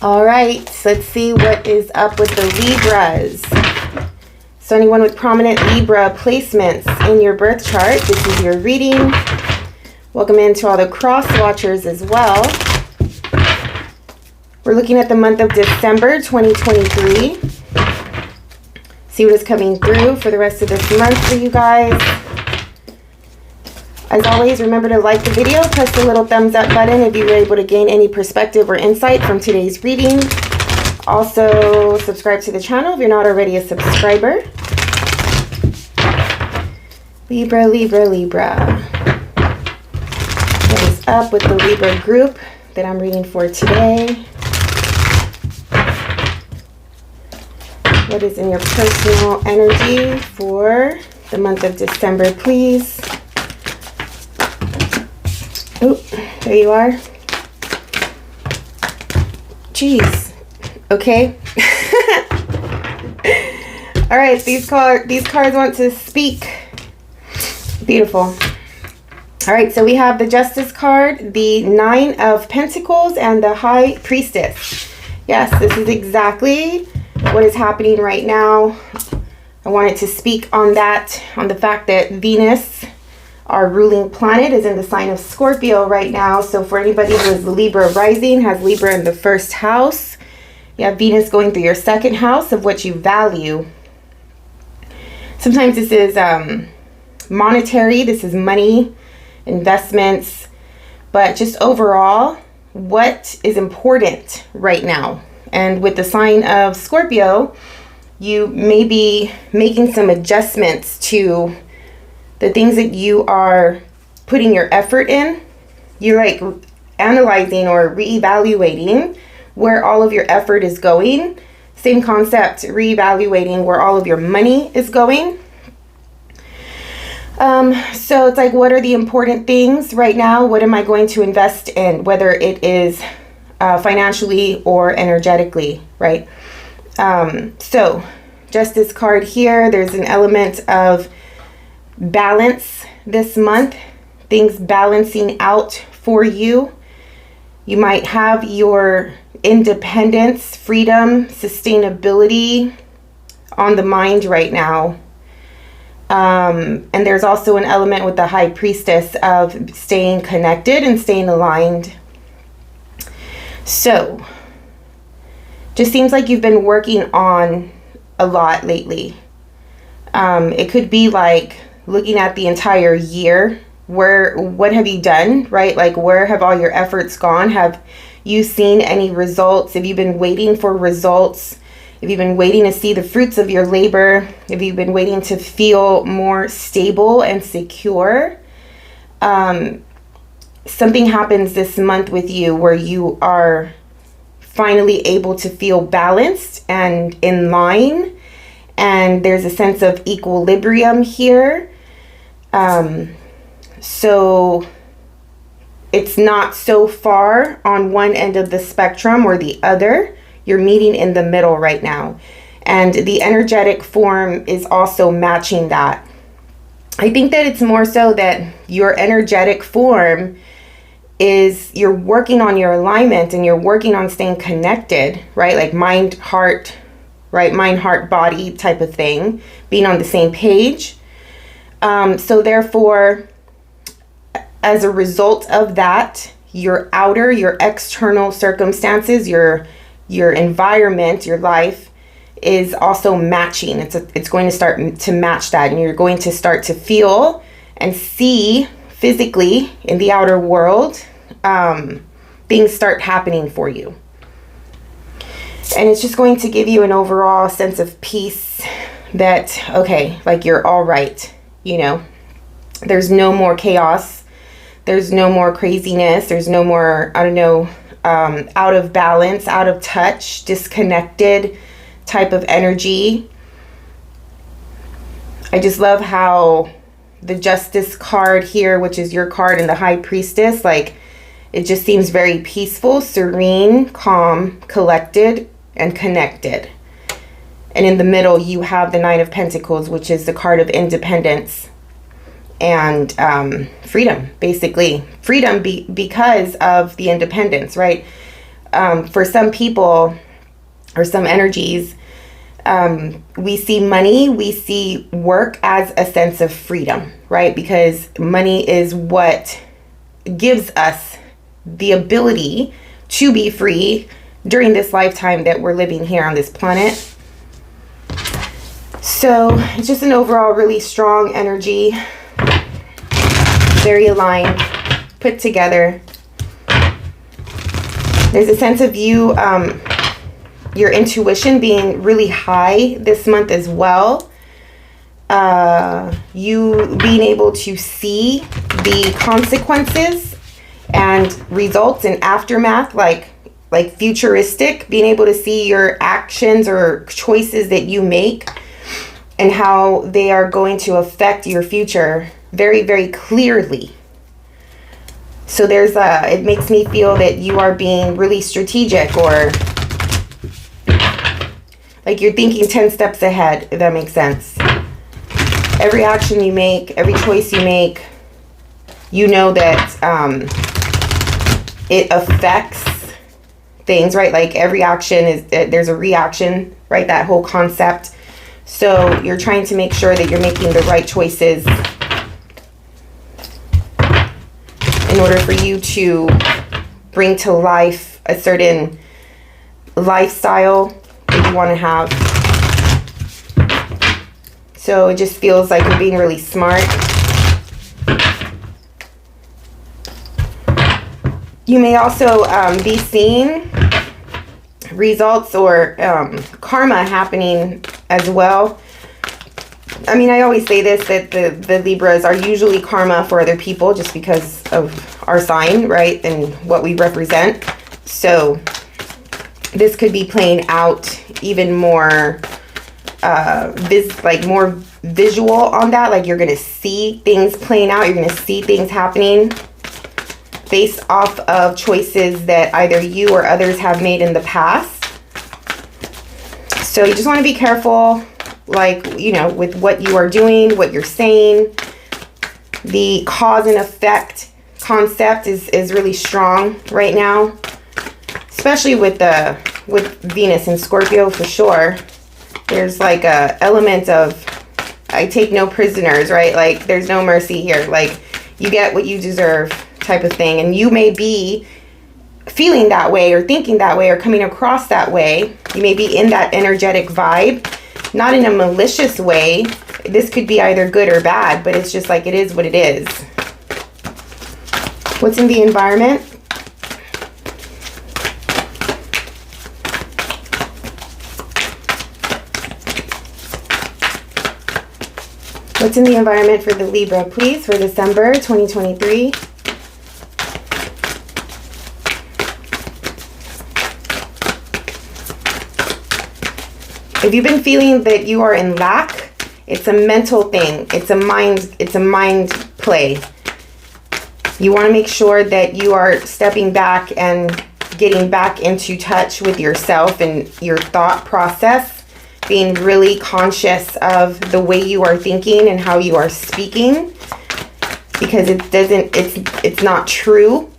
All right, let's see what is up with the Libras. So anyone with prominent Libra placements in your birth chart, this is your reading. Welcome into all the cross watchers as well. We're looking at the month of December 2023. See what is coming through for the rest of this month for you guys. As always, remember to like the video, press the little thumbs up button if you were able to gain any perspective or insight from today's reading. Also, subscribe to the channel if you're not already a subscriber. Libra, Libra, Libra. What is up with the Libra group that I'm reading for today? What is in your personal energy for the month of December, please? Oh, there you are. Jeez. Okay. All right, these cards want to speak. Beautiful. All right, so we have the Justice card, the Nine of Pentacles, and the High Priestess. Yes, this is exactly what is happening right now. I wanted to speak on that, on the fact that Venus, our ruling planet, is in the sign of Scorpio right now. So for anybody who is Libra rising, has Libra in the first house, you have Venus going through your second house of what you value. Sometimes this is monetary, this is money, investments, but just overall, what is important right now. And with the sign of Scorpio, you may be making some adjustments to the things that you are putting your effort in. You're like analyzing or reevaluating where all of your effort is going. Same concept, reevaluating where all of your money is going. So it's like, what are the important things right now? What am I going to invest in? Whether it is financially or energetically, right? So Justice card here, there's an element of balance this month, things balancing out for you. You might have your independence, freedom, sustainability on the mind right now. And there's also an element with the High Priestess of staying connected and staying aligned. So, just seems like you've been working on a lot lately. It could be like looking at the entire year. What have you done, right? Like, where have all your efforts gone? Have you seen any results? Have you been waiting for results? Have you been waiting to see the fruits of your labor? Have you been waiting to feel more stable and secure? Something happens this month with you where you are finally able to feel balanced and in line. And there's a sense of equilibrium here. So it's not so far on one end of the spectrum or the other. You're meeting in the middle right now. And the energetic form is also matching that. I think that it's more so that your energetic form is you're working on your alignment and you're working on staying connected, right? Like mind, heart, right? Mind, heart, body type of thing, being on the same page. So therefore, as a result of that, your external circumstances, your environment, your life is also matching. It's going to start to match that, and you're going to start to feel and see physically in the outer world, things start happening for you. And it's just going to give you an overall sense of peace that, okay, like you're all right, you know, there's no more chaos. There's no more craziness. There's no more, I don't know, out of balance, out of touch, disconnected type of energy. I just love how the Justice card here, which is your card, and the High Priestess, like, it just seems very peaceful, serene, calm, collected, and connected. And in the middle, you have the Nine of Pentacles, which is the card of independence and freedom, basically. Freedom because of the independence, right? For some people or some energies, we see money, we see work as a sense of freedom, right? Because money is what gives us the ability to be free during this lifetime that we're living here on this planet. So it's just an overall really strong energy, very aligned, put together. There's a sense of you, your intuition being really high this month as well. You being able to see the consequences and results and aftermath, like futuristic, being able to see your actions or choices that you make and how they are going to affect your future very, very clearly. So there's it makes me feel that you are being really strategic, or like you're thinking 10 steps ahead, if that makes sense. Every action you make, every choice you make, you know that it affects things, right? Like every action is, there's a reaction, right? That whole concept. So you're trying to make sure that you're making the right choices in order for you to bring to life a certain lifestyle that you want to have. So it just feels like you're being really smart. You may also be seeing results or karma happening as well. I mean, I always say this, that the Libras are usually karma for other people just because of our sign, right? And what we represent. So this could be playing out even more, more visual on that. Like you're going to see things playing out. You're going to see things happening based off of choices that either you or others have made in the past. So you just want to be careful, like, you know, with what you are doing, what you're saying. The cause and effect concept is really strong right now, especially with Venus and Scorpio for sure. There's like a element of I take no prisoners, right? Like there's no mercy here. Like you get what you deserve type of thing. And you may be feeling that way or thinking that way or coming across that way. You may be in that energetic vibe, not in a malicious way. This could be either good or bad, but it's just like it is what it is. What's in the environment? What's in the environment for the Libra, please, for December 2023? If you've been feeling that you are in lack, it's a mental thing. It's a mind play. You want to make sure that you are stepping back and getting back into touch with yourself and your thought process, being really conscious of the way you are thinking and how you are speaking, because it's not true.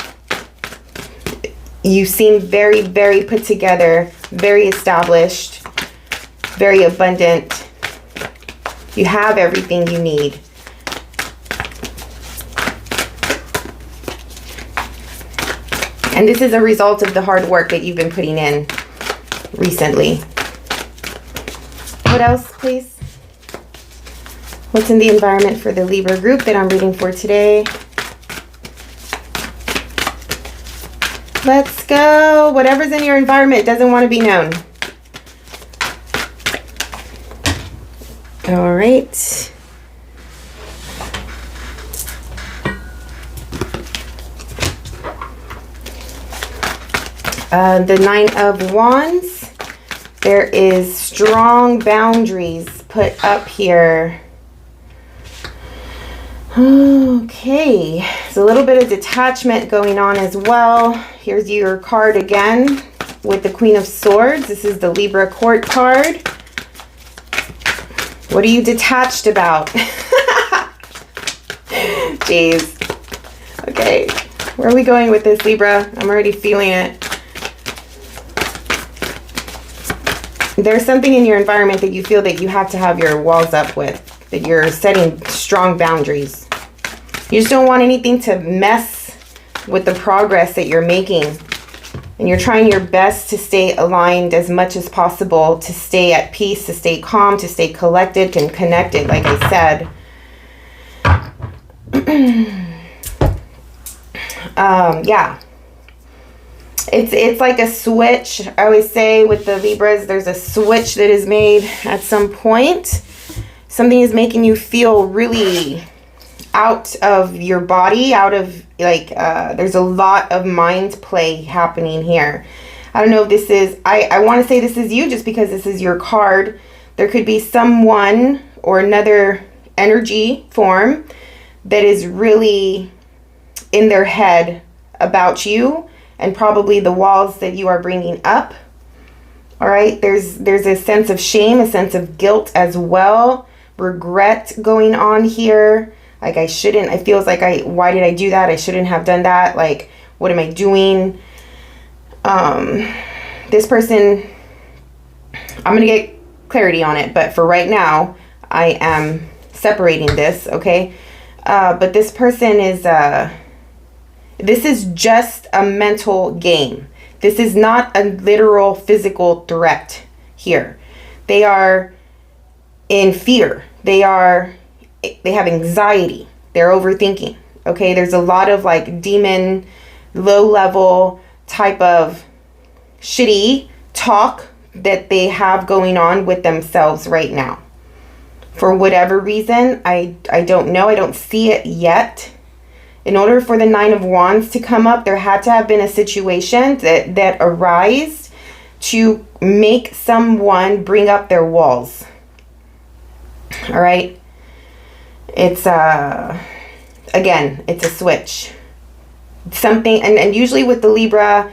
You seem very, very put together, very established, very abundant. You have everything you need. And this is a result of the hard work that you've been putting in recently. What else, please? What's in the environment for the Libra group that I'm reading for today? Let's go. Whatever's in your environment doesn't want to be known. All right. The Nine of Wands. There is strong boundaries put up here. Okay. There's a little bit of detachment going on as well. Here's your card again with the Queen of Swords. This is the Libra Court card. What are you detached about? Jeez. Okay. Where are we going with this, Libra? I'm already feeling it. There's something in your environment that you feel that you have to have your walls up with, that you're setting strong boundaries. You just don't want anything to mess with the progress that you're making. And you're trying your best to stay aligned as much as possible, to stay at peace, to stay calm, to stay collected and connected, like I said. Yeah. It's like a switch. I always say with the Libras, there's a switch that is made at some point. Something is making you feel really out of your body, out of like, there's a lot of mind play happening here. I don't know if this is, I want to say this is you just because this is your card. There could be someone or another energy form that is really in their head about you and probably the walls that you are bringing up. All right, there's a sense of shame, a sense of guilt as well, regret going on here. Like I shouldn't, it feels like why did I do that? I shouldn't have done that. Like, what am I doing? This person, I'm going to get clarity on it, but for right now, I am separating this, okay? But this person is, this is just a mental game. This is not a literal physical threat here. They are in fear. They have anxiety. They're overthinking. Okay, there's a lot of like demon, low level type of shitty talk that they have going on with themselves right now. For whatever reason, I don't know. I don't see it yet. In order for the Nine of Wands to come up, there had to have been a situation that arose to make someone bring up their walls. All right. It's, again, it's a switch. Something, and usually with the Libra,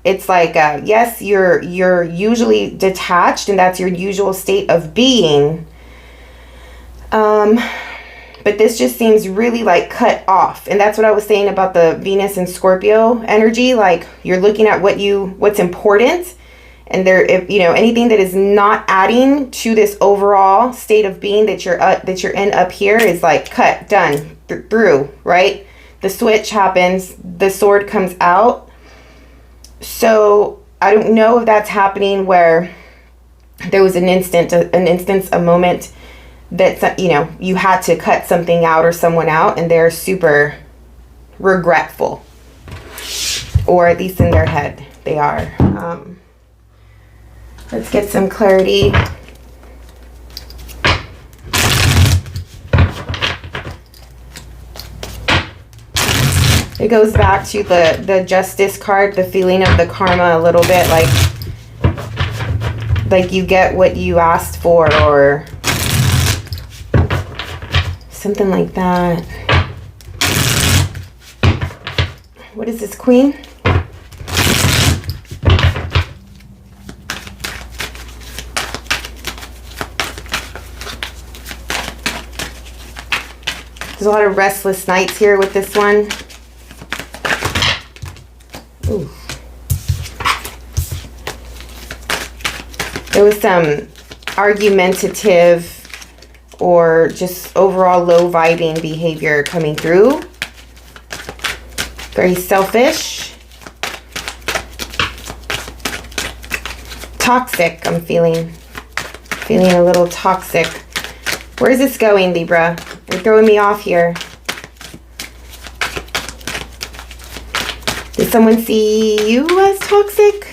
it's like, yes, you're usually detached and that's your usual state of being. But this just seems really like cut off. And that's what I was saying about the Venus and Scorpio energy. Like you're looking at what's important. And there, if you know, anything that is not adding to this overall state of being that you're in up here is like cut, done, through, right? The switch happens, the sword comes out. So I don't know if that's happening where there was an instance, a moment that, you know, you had to cut something out or someone out and they're super regretful, or at least in their head they are. Let's get some clarity. It goes back to the Justice card, the feeling of the karma a little bit, like you get what you asked for or something like that. What is this, Queen? There's a lot of restless nights here with this one. Ooh. There was some argumentative or just overall low vibing behavior coming through. Very selfish. Toxic, I'm feeling a little toxic. Where is this going, Libra? You're throwing me off here. Did someone see you as toxic?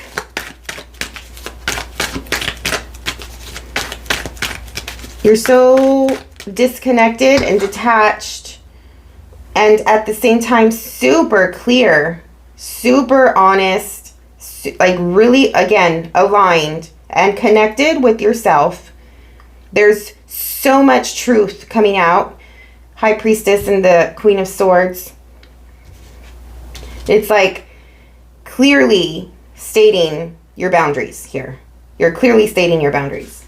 You're so disconnected and detached, and at the same time super clear, super honest, like really, again, aligned and connected with yourself. There's so much truth coming out. High Priestess and the Queen of Swords. It's like clearly stating your boundaries here. You're clearly stating your boundaries.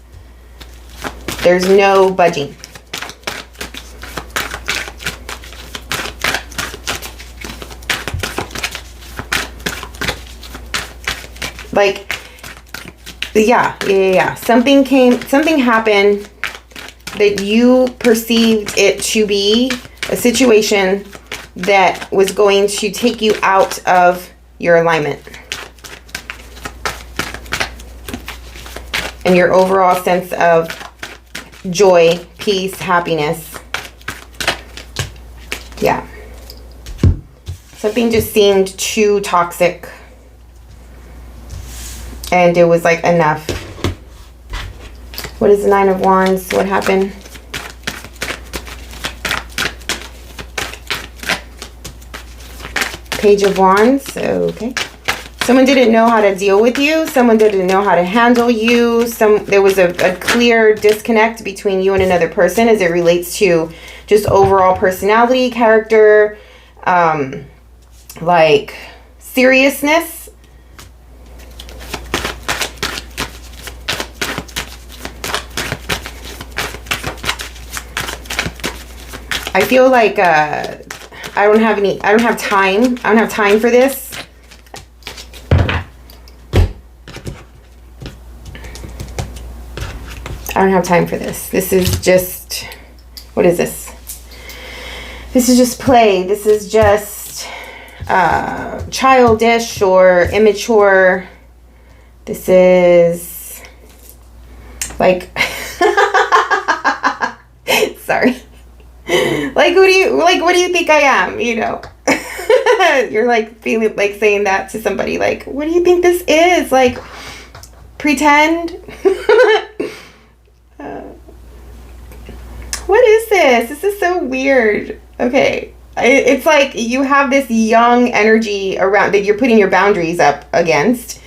There's no budging. Like, Yeah. Something happened that you perceived it to be a situation that was going to take you out of your alignment and your overall sense of joy, peace, happiness. Yeah. Something just seemed too toxic. And it was like enough. What is the Nine of Wands? What happened? Page of Wands. Okay. Someone didn't know how to deal with you. Someone didn't know how to handle you. There was a clear disconnect between you and another person as it relates to just overall personality, character, like seriousness. I feel like I don't have time for this. I don't have time for this. This is just, what is this? This is just play. This is just childish or immature. This is like, sorry. Like, what do you think I am? You know, you're like feeling like saying that to somebody. Like, what do you think this is? Like, pretend. What is this? This is so weird. Okay. It's like you have this young energy around that you're putting your boundaries up against.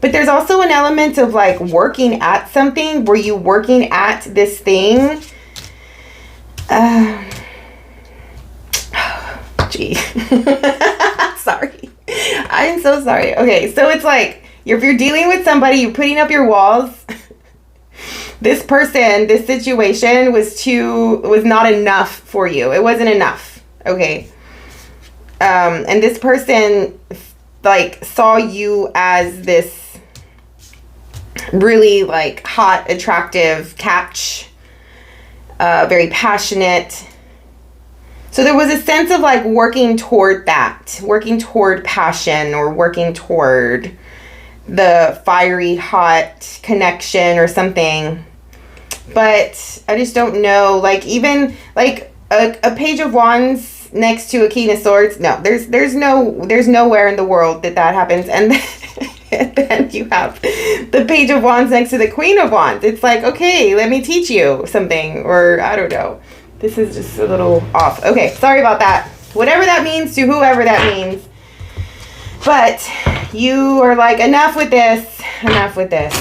But there's also an element of like working at something. Were you working at this thing? Gee. Sorry. I'm so sorry. Okay, so it's like if you're dealing with somebody, you're putting up your walls. This person, this situation was not enough for you. It wasn't enough. Okay. And this person like saw you as this really like hot, attractive catch, very passionate. So there was a sense of like working toward that, working toward passion or working toward the fiery, hot connection or something. But I just don't know, like even like a Page of Wands next to a King of Swords. No, there's nowhere in the world that happens. And then you have the Page of Wands next to the Queen of Wands. It's like, okay, let me teach you something, or I don't know. This is just a little off. Okay, sorry about that. Whatever that means to whoever that means. But you are like, enough with this. Enough with this.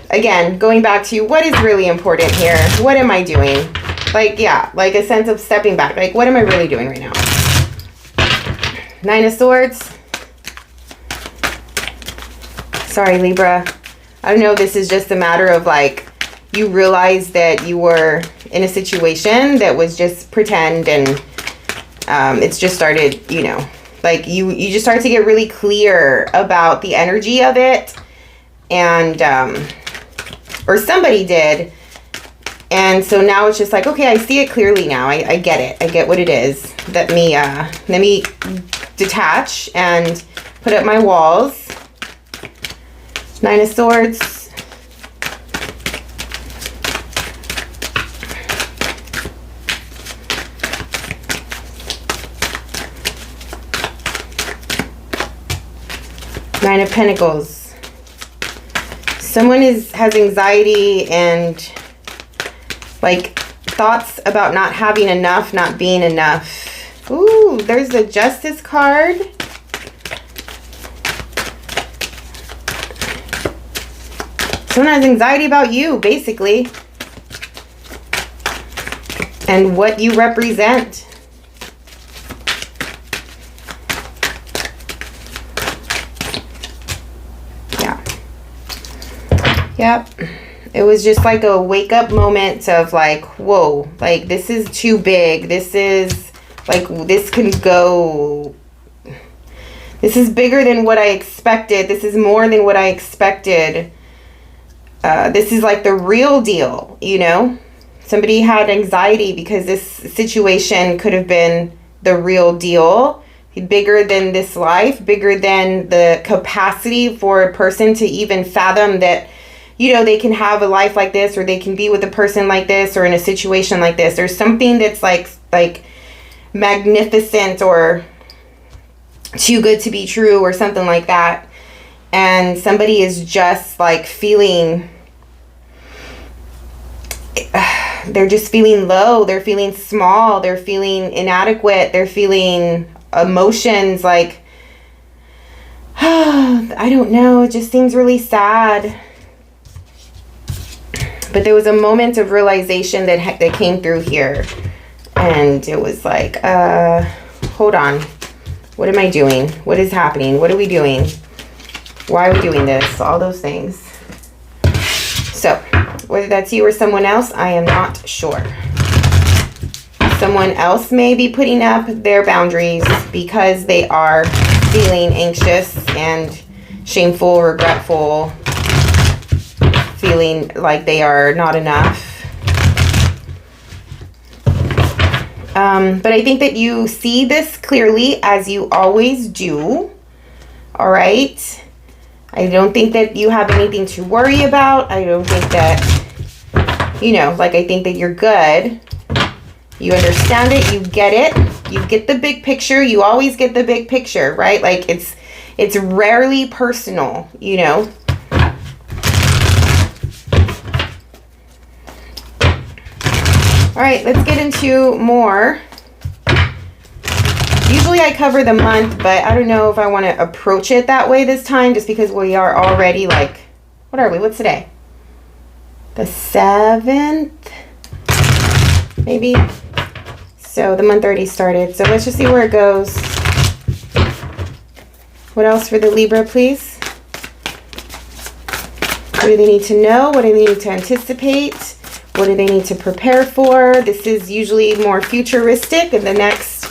Again, going back to what is really important here. What am I doing? Like, yeah, like a sense of stepping back. Like, what am I really doing right now? Nine of Swords. Sorry, Libra. I don't know. This is just a matter of like, you realize that you were in a situation that was just pretend, and it's just started, you know, like you just started to get really clear about the energy of it, and or somebody did, and so now it's just like, okay, I see it clearly now. I get it. I get what it is. Let me detach and put up my walls. Nine of Swords. Nine of Pentacles. Someone has anxiety and like thoughts about not having enough, not being enough. Ooh, there's the Justice card. Someone has anxiety about you, basically. And what you represent. Yep. It was just like a wake up moment of like, whoa, like this is too big. This is like, this This is bigger than what I expected. This is more than what I expected. This is like the real deal, you know? Somebody had anxiety because this situation could have been the real deal. Bigger than this life, bigger than the capacity for a person to even fathom that, you know, they can have a life like this, or they can be with a person like this, or in a situation like this. There's something that's like magnificent or too good to be true or something like that. And somebody is just like feeling, they're just feeling low. They're feeling small. They're feeling inadequate. They're feeling emotions like, I don't know. It just seems really sad. But there was a moment of realization that came through here. And it was like, hold on. What am I doing? What is happening? What are we doing? Why are we doing this? All those things. So, whether that's you or someone else, I am not sure. Someone else may be putting up their boundaries because they are feeling anxious and shameful, regretful, feeling like they are not enough. But I think that you see this clearly, as you always do. All right. I don't think that you have anything to worry about. I don't think that, you know, like, I think that you're good. You understand it. You get it. You get the big picture. You always get the big picture, right? Like, it's rarely personal, you know. All right, let's get into more. Usually I cover the month, but I don't know if I want to approach it that way this time, just because we are already like, what are we? What's today? The 7th, maybe? So the month already started. So let's just see where it goes. What else for the Libra, please? What do they need to know? What do they need to anticipate? What do they need to prepare for? This is usually more futuristic, and the next,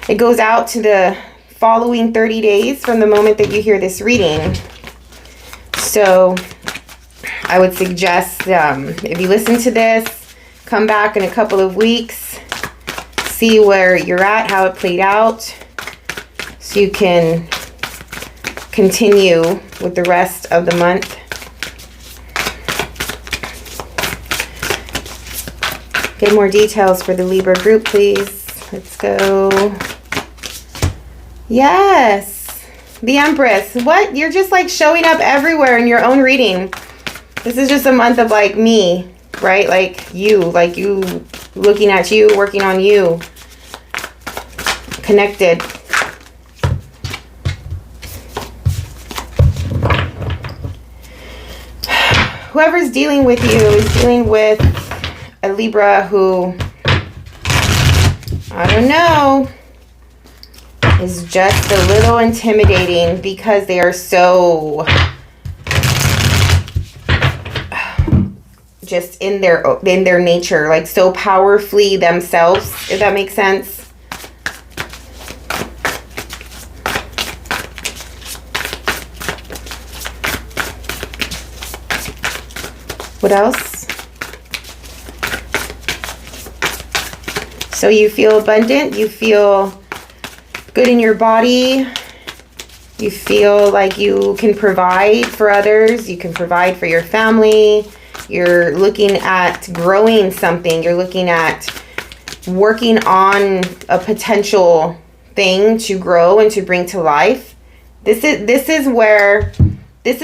it goes out to the following 30 days from the moment that you hear this reading. So I would suggest, if you listen to this, come back in a couple of weeks, see where you're at, how it played out, so you can continue with the rest of the month. Get more details for the Libra group, please. Let's go. Yes. The Empress. What? You're just like showing up everywhere in your own reading. This is just a month of like me, right? Like you looking at you, working on you. Connected. Whoever's dealing with you is dealing with a Libra who, I don't know, is just a little intimidating because they are so just in their nature, like so powerfully themselves, if that makes sense. What else? So you feel abundant, you feel good in your body, you feel like you can provide for others, you can provide for your family, you're looking at growing something, you're looking at working on a potential thing to grow and to bring to life. This is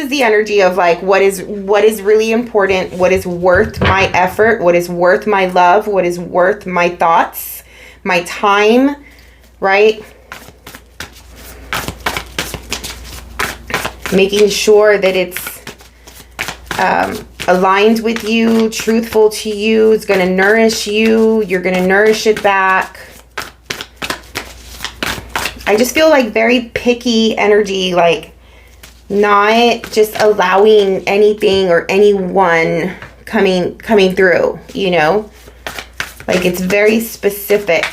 the energy of like what is really important, what is worth my effort, what is worth my love, what is worth my thoughts, my time, right? Making sure that it's aligned with you, truthful to you, it's going to nourish you, you're going to nourish it back. I just feel like very picky energy, like not just allowing anything or anyone coming through, you know? Like it's very specific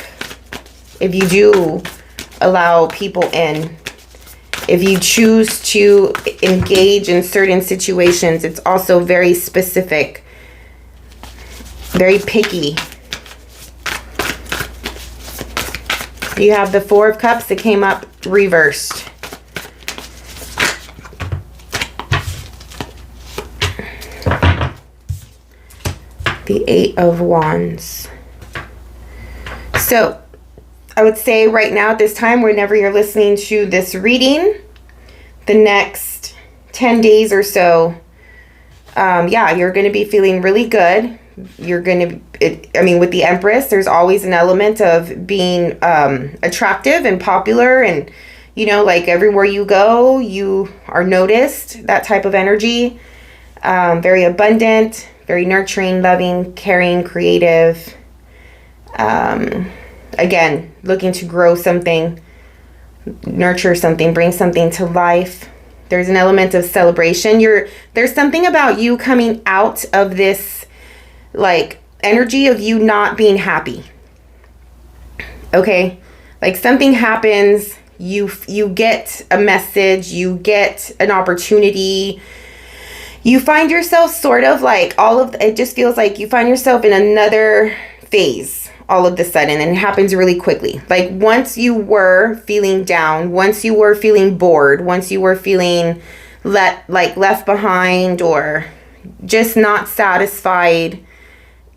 if you do allow people in. If you choose to engage in certain situations, it's also very specific, very picky. You have the Four of Cups that came up reversed. The Eight of Wands. So I would say right now at this time, whenever you're listening to this reading, the next 10 days or so, yeah, you're going to be feeling really good. You're going to, I mean, with the Empress, there's always an element of being attractive and popular, and, you know, like everywhere you go, you are noticed, that type of energy. Very abundant, very nurturing, loving, caring, creative. Again, looking to grow something, nurture something, bring something to life. There's an element of celebration. There's something about you coming out of this, like, energy of you not being happy. Okay? Like, something happens, you get a message, you get an opportunity. You find yourself sort of like it just feels like you find yourself in another phase all of the sudden, and it happens really quickly. Like, once you were feeling down, once you were feeling bored, once you were feeling left behind, or just not satisfied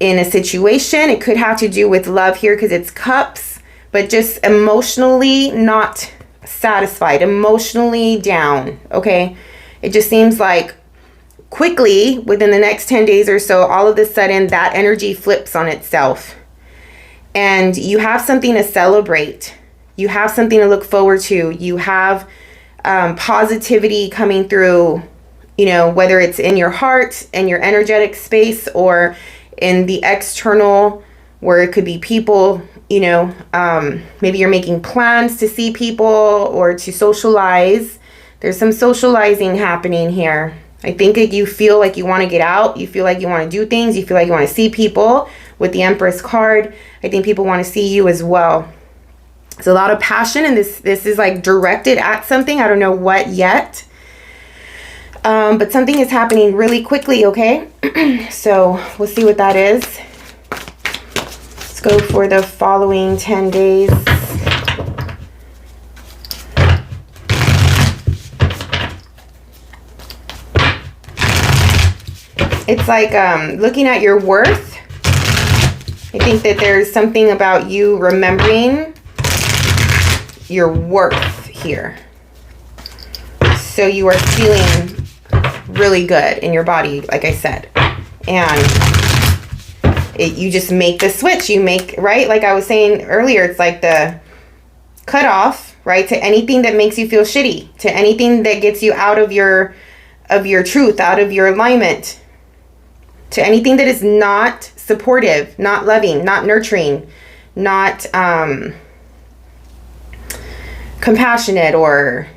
in a situation. It could have to do with love here because it's cups, but just emotionally not satisfied, emotionally down. Okay. It just seems like quickly within the next 10 days or so, all of a sudden that energy flips on itself. And you have something to celebrate. You have something to look forward to. You have positivity coming through, you know, whether it's in your heart and your energetic space, or in the external, where it could be people, you know, maybe you're making plans to see people or to socialize. There's some socializing happening here. I think you feel like you want to get out. You feel like you want to do things. You feel like you want to see people. With the Empress card, I think people want to see you as well. There's a lot of passion, and this is like directed at something. I don't know what yet. But something is happening really quickly, okay? So we'll see what that is. Let's go for the following 10 days. It's like looking at your worth. I think that there's something about you remembering your worth here. So you are feeling really good in your body, like I said. And you just make the switch. You make, right? Like I was saying earlier, it's like the cutoff, right? To anything that makes you feel shitty. To anything that gets you out of your truth, out of your alignment. To anything that is not supportive, not loving, not nurturing, not compassionate, or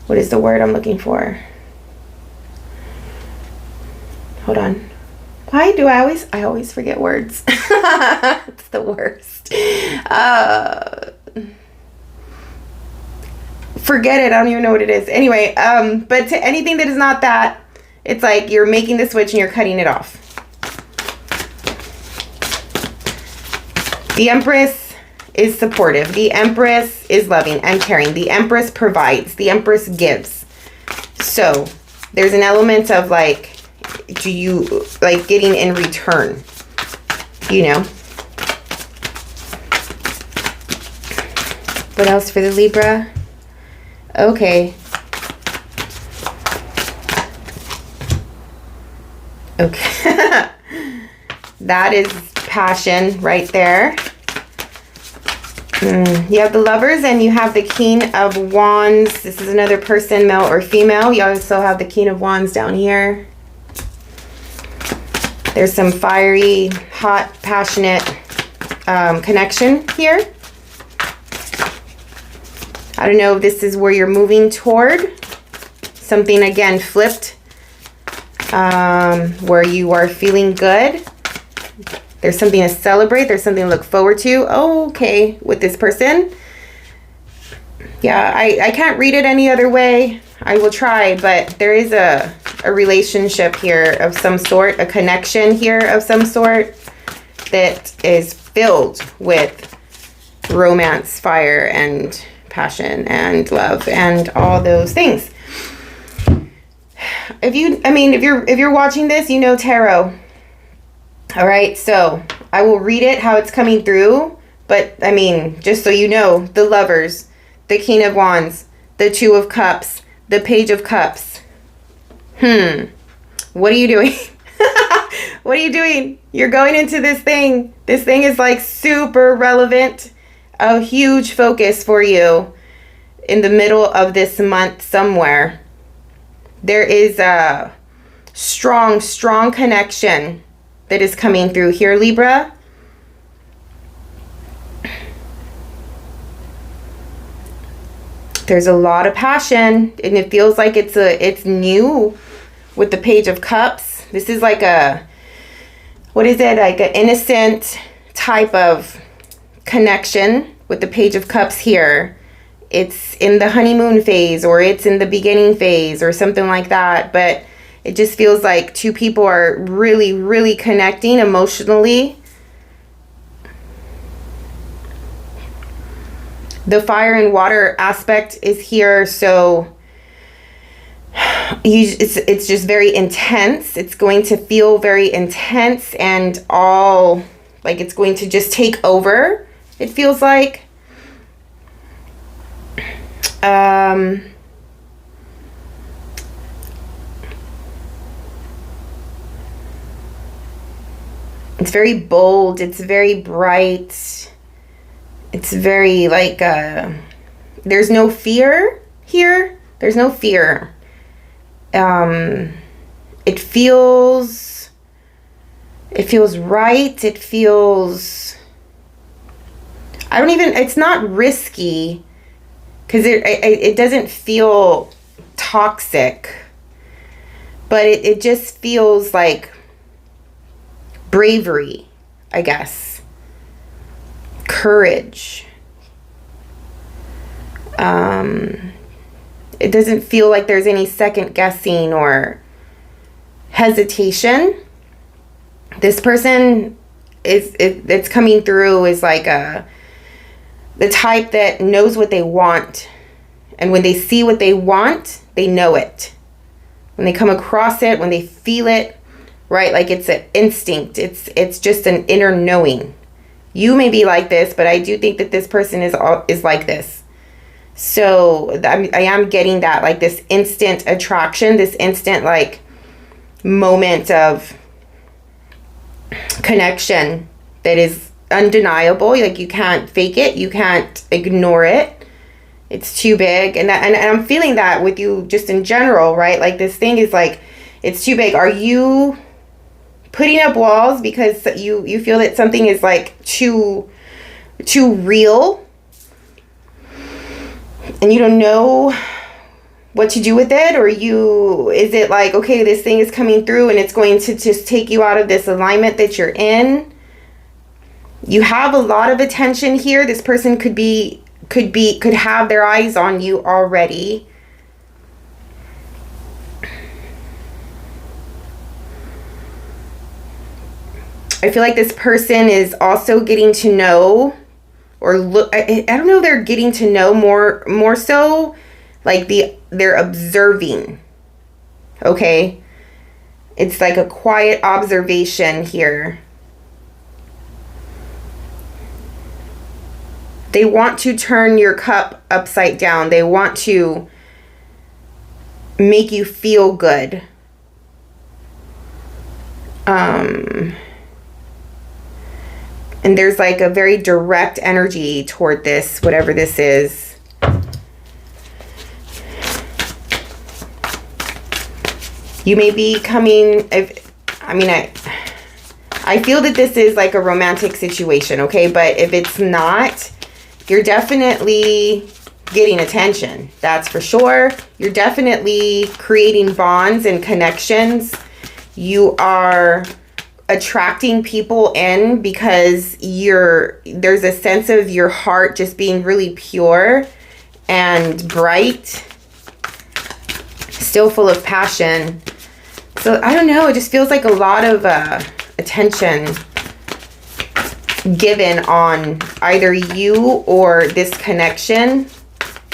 what is the word I'm looking for? Hold on. Why do I always forget words? It's the worst. Forget it. I don't even know what it is. Anyway, but to anything that is not that, it's like you're making the switch and you're cutting it off. The Empress is supportive. The Empress is loving and caring. The Empress provides. The Empress gives. So there's an element of like, do you like getting in return? You know? What else for the Libra? Okay. Okay. That is passion right there. You have the Lovers and you have the King of Wands. This is another person, male or female. You also have the King of Wands down here. There's some fiery, hot, passionate connection here. I don't know if this is where you're moving toward. Something, again, flipped. Where you are feeling good. There's something to celebrate. There's something to look forward to. Oh, okay, with this person. Yeah, I can't read it any other way. I will try, but there is a relationship here of some sort, a connection here of some sort that is filled with romance, fire, and passion, and love, and all those things. If you're watching this, you know tarot. All right, so I will read it how it's coming through, but I mean, just so you know, the Lovers, the King of Wands, the Two of Cups, the Page of Cups. What are you doing? What are you doing? You're going into this thing. This thing is like super relevant, a huge focus for you in the middle of this month somewhere. There is a strong connection that is coming through here, Libra. There's a lot of passion, and it feels like it's new with the Page of Cups. This is like what is it? Like an innocent type of connection with the Page of Cups here. It's in the honeymoon phase, or it's in the beginning phase, or something like that. But it just feels like two people are really connecting emotionally. The fire and water aspect is here, so it's just very intense. It's going to feel very intense, and all like it's going to just take over, it feels like. It's very bold, it's very bright. It's very like, there's no fear here. There's no fear. It feels right. It feels, it's not risky, because it doesn't feel toxic, but it just feels like bravery, I guess. Courage. It doesn't feel like there's any second guessing or hesitation. This person it's coming through is like the type that knows what they want, and when they see what they want, they know it. When they come across it, when they feel it, right? Like it's an instinct. It's just an inner knowing. You may be like this, but I do think that this person is like this. So I am getting that, like this instant attraction, this instant like moment of connection that is undeniable. Like you can't fake it, you can't ignore it. It's too big, and I'm feeling that with you just in general, right? Like this thing is like, it's too big. Are you putting up walls because you feel that something is like too real, and you don't know what to do with it? Or is it like, okay, this thing is coming through and it's going to just take you out of this alignment that you're in? You have a lot of attention here. This person could have their eyes on you already. I feel like this person is also getting to know, or look, I don't know, they're getting to know more so like they're observing. Okay? It's like a quiet observation here. They want to turn your cup upside down. They want to make you feel good. And there's like a very direct energy toward this, whatever this is. You may be coming, I feel that this is like a romantic situation, okay? But if it's not, you're definitely getting attention. That's for sure. You're definitely creating bonds and connections. You are attracting people in because there's a sense of your heart just being really pure, and bright, still full of passion. So I don't know, it just feels like a lot of attention given on either you or this connection,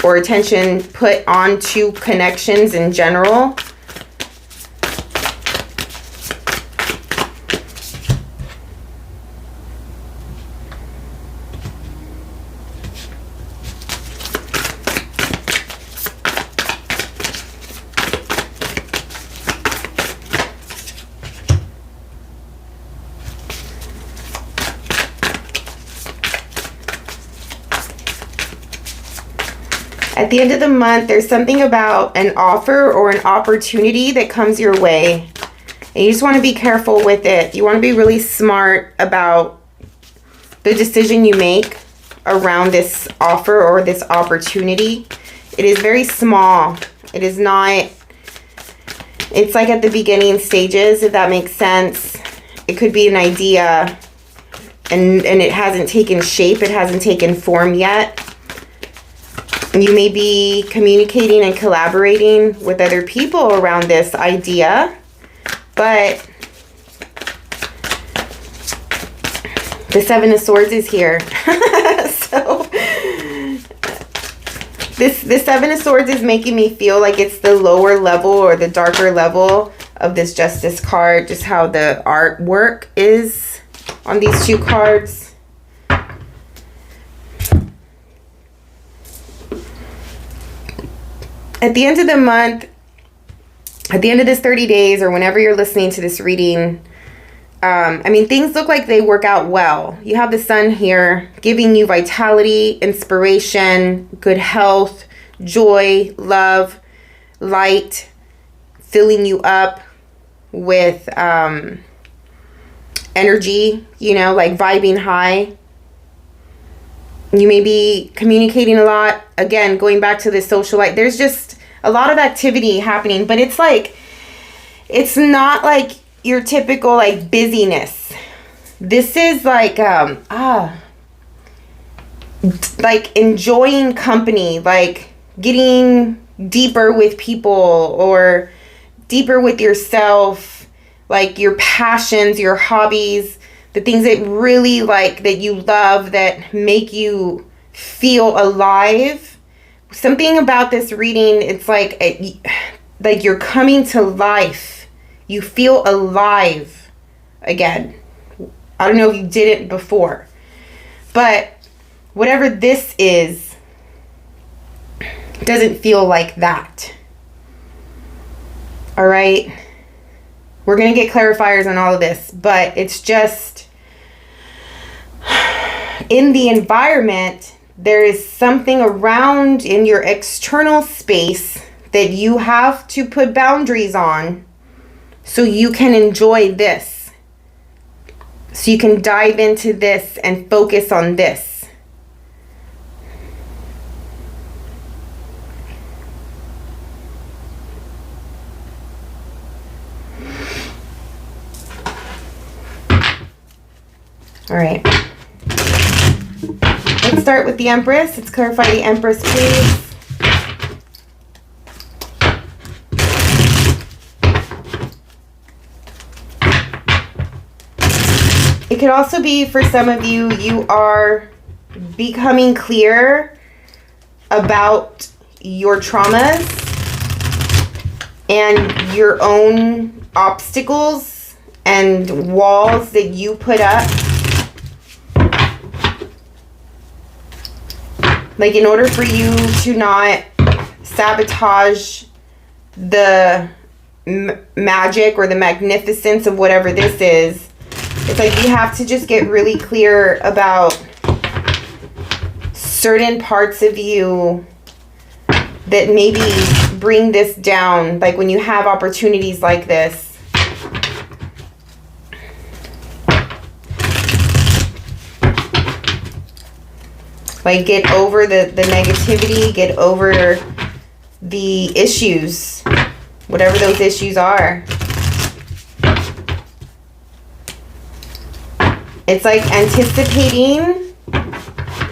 or attention put onto connections in general. At the end of the month, there's something about an offer or an opportunity that comes your way. And you just want to be careful with it. You want to be really smart about the decision you make around this offer or this opportunity. It is very small. It is not, it's like at the beginning stages, if that makes sense. It could be an idea and it hasn't taken shape. It hasn't taken form yet. You may be communicating and collaborating with other people around this idea, but the Seven of Swords is here. So this Seven of Swords is making me feel like it's the lower level or the darker level of this Justice card, just how the artwork is on these two cards. At the end of the month, at the end of this 30 days, or whenever you're listening to this reading, I mean, things look like they work out well. You have the sun here giving you vitality, inspiration, good health, joy, love, light, filling you up with energy, you know, like vibing high. You may be communicating a lot. Again, going back to the social life, there's just a lot of activity happening, but it's like, it's not like your typical like busyness. This is like, like enjoying company, like getting deeper with people or deeper with yourself, like your passions, your hobbies, the things that really like, that you love, that make you feel alive. Something about this reading, it's like you're coming to life. You feel alive again. I don't know if you did it before, but whatever this is, doesn't feel like that. All right. We're going to get clarifiers on all of this, but it's just in the environment, there is something around in your external space that you have to put boundaries on so you can enjoy this. So you can dive into this and focus on this. All right. Let's start with the Empress. Let's clarify the Empress, please. It could also be for some of you, you are becoming clear about your traumas and your own obstacles and walls that you put up. Like, in order for you to not sabotage the magic or the magnificence of whatever this is, it's like you have to just get really clear about certain parts of you that maybe bring this down. Like when you have opportunities like this. Like, get over the negativity, get over the issues, whatever those issues are. It's like anticipating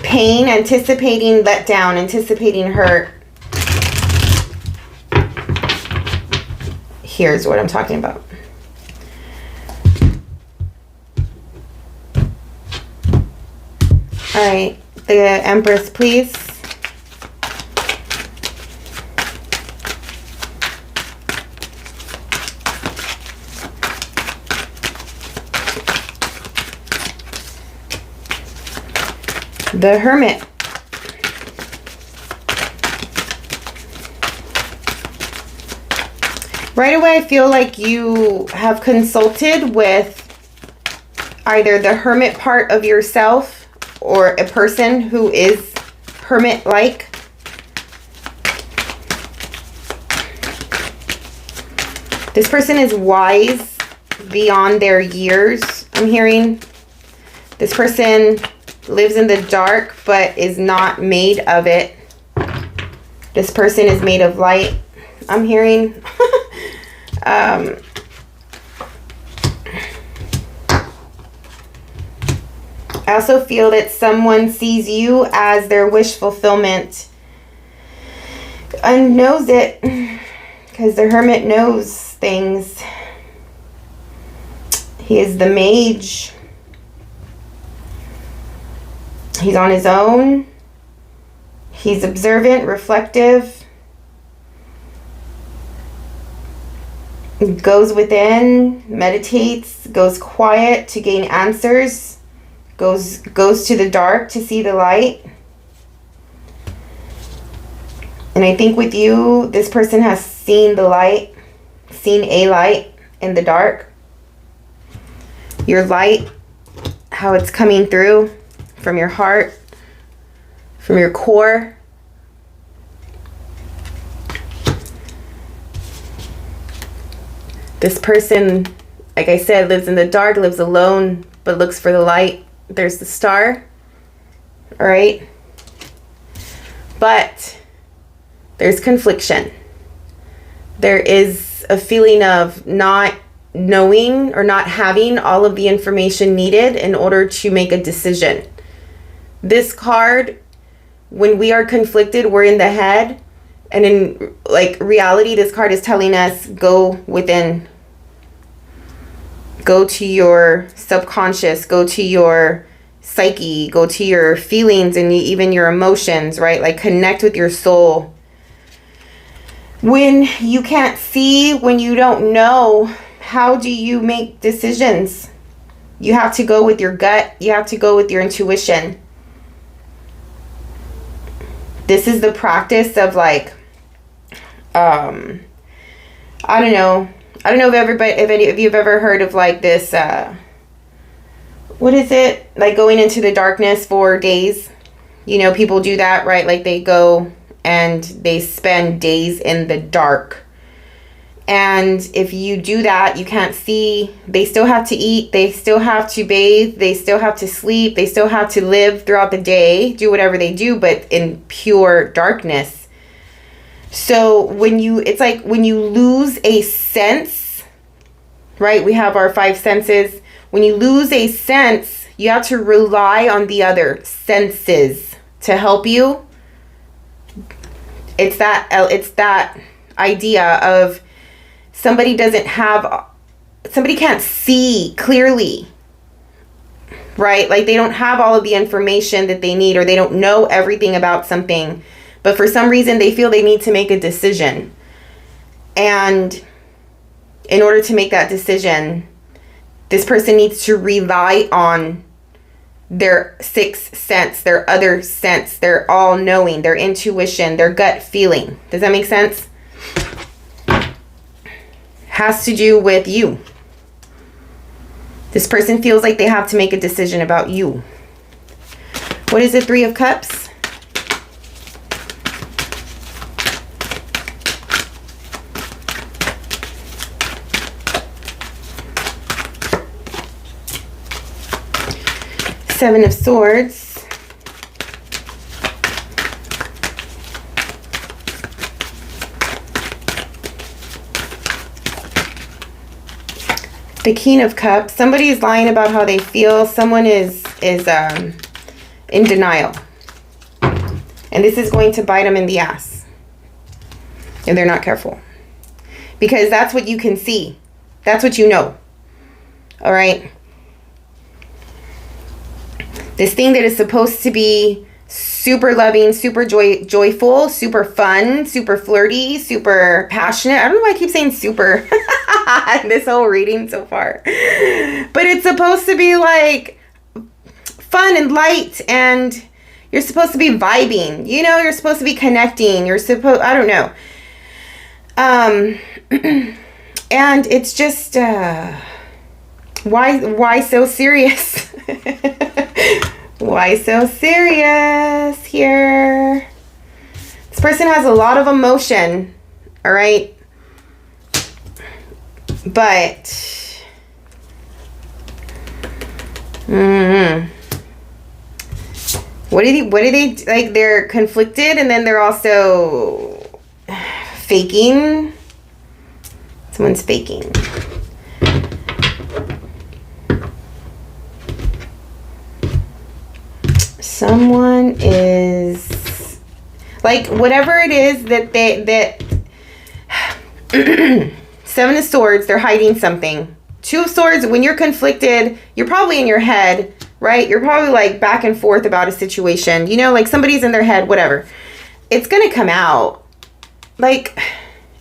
pain, anticipating letdown, anticipating hurt. Here's what I'm talking about. All right, the Empress, please. The Hermit. Right away, I feel like you have consulted with either the hermit part of yourself or a person who is hermit-like. This person is wise beyond their years, I'm hearing. This person lives in the dark but is not made of it. This person is made of light, I'm hearing. I also feel that someone sees you as their wish fulfillment and knows it, because the Hermit knows things. He is the Mage. He's on his own. He's observant, reflective. Goes within, meditates, goes quiet to gain answers, goes to the dark to see the light. And I think with you, this person has seen the light, seen a light in the dark. Your light, how it's coming through from your heart, from your core. This person, like I said, lives in the dark, lives alone, but looks for the light. There's the star. All right. But there's confliction. There is a feeling of not knowing or not having all of the information needed in order to make a decision. This card, when we are conflicted, we're in the head. And in like reality, this card is telling us, go within. Go to your subconscious, go to your psyche, go to your feelings and even your emotions, right? Like connect with your soul. When you can't see, when you don't know, how do you make decisions? You have to go with your gut. You have to go with your intuition. This is the practice of like, I don't know if any of you have ever heard of like this, what is it? Like going into the darkness for days. You know, people do that, right? Like they go and they spend days in the dark. And if you do that, you can't see. They still have to eat. They still have to bathe. They still have to sleep. They still have to live throughout the day, do whatever they do, but in pure darkness. So it's like when you lose a sense, right? We have our 5 senses. When you lose a sense, you have to rely on the other senses to help you. It's that idea of somebody can't see clearly, right? Like they don't have all of the information that they need, or they don't know everything about something. But for some reason, they feel they need to make a decision. And in order to make that decision, this person needs to rely on their 6th sense, their other sense, their all-knowing, their intuition, their gut feeling. Does that make sense? Has to do with you. This person feels like they have to make a decision about you. What is the 3 of Cups? Seven of Swords. The King of Cups. Somebody is lying about how they feel. Someone is in denial. And this is going to bite them in the ass if they're not careful. Because that's what you can see. That's what you know. All right. This thing that is supposed to be super loving, super joyful, super fun, super flirty, super passionate. I don't know why I keep saying super this whole reading so far. But it's supposed to be like fun and light, and you're supposed to be vibing. You know, you're supposed to be connecting. You're supposed, I don't know. And it's just, why so serious? Why so serious here? This person has a lot of emotion, all right? But, what do they, like, they're conflicted, and then they're also faking. Someone's faking. Someone is, like, whatever it is that Seven of Swords, they're hiding something. Two of Swords, when you're conflicted, you're probably in your head, right? You're probably like back and forth about a situation. You know, like somebody's in their head, whatever. It's going to come out. Like,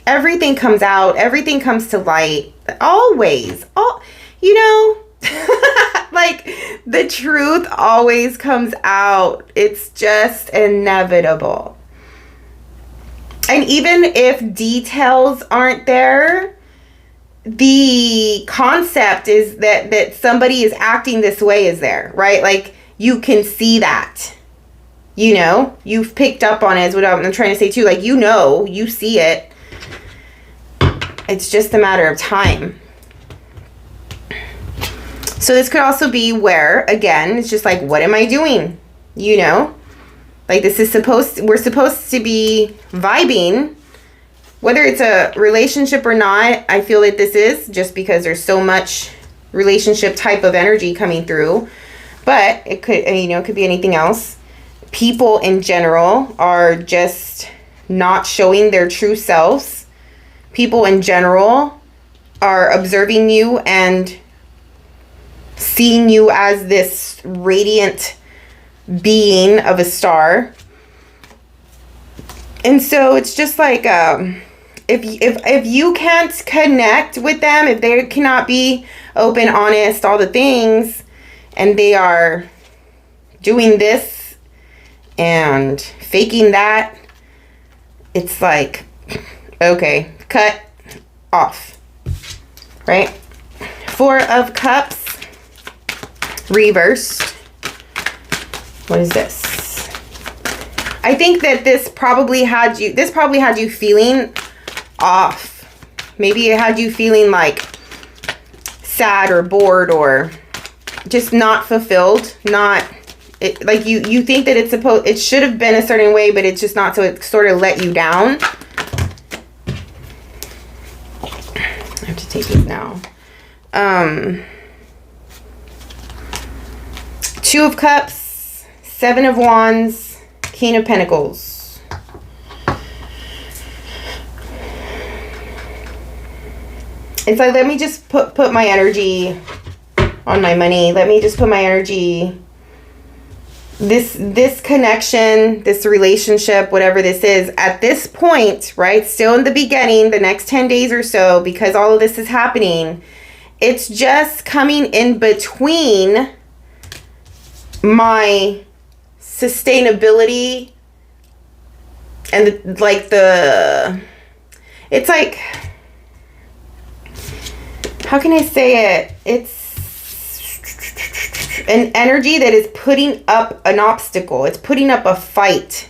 everything comes out. Everything comes to light. Always. You know, like, the truth always comes out. It's just inevitable. And even if details aren't there, the concept is that somebody is acting this way is there, right? Like, you can see that. You know, you've picked up on it, is what I'm trying to say too. Like, you know, you see it. It's just a matter of time. So this could also be where, again, it's just like, what am I doing? You know, like, this is we're supposed to be vibing, whether it's a relationship or not. I feel that this is just because there's so much relationship type of energy coming through, but it could, you know, it could be anything else. People in general are just not showing their true selves. People in general are observing you and seeing you as this radiant being of a star. And so it's just like, if you can't connect with them, if they cannot be open, honest, all the things, and they are doing this and faking that, it's like, okay, cut off, right? Four of Cups reversed. What is this? I think that this probably had you feeling off. Maybe it had you feeling like sad or bored or just not fulfilled. Like you think that it should have been a certain way, but it's just not, so it sort of let you down. I have to take these now. Two of Cups, Seven of Wands, King of Pentacles. It's like, let me just put my energy on my money. Let me just put my energy, this connection, this relationship, whatever this is, at this point, right? Still in the beginning, the next 10 days or so, because all of this is happening, it's just coming in between my sustainability and it's like, how can I say it? It's an energy that is putting up an obstacle. It's putting up a fight.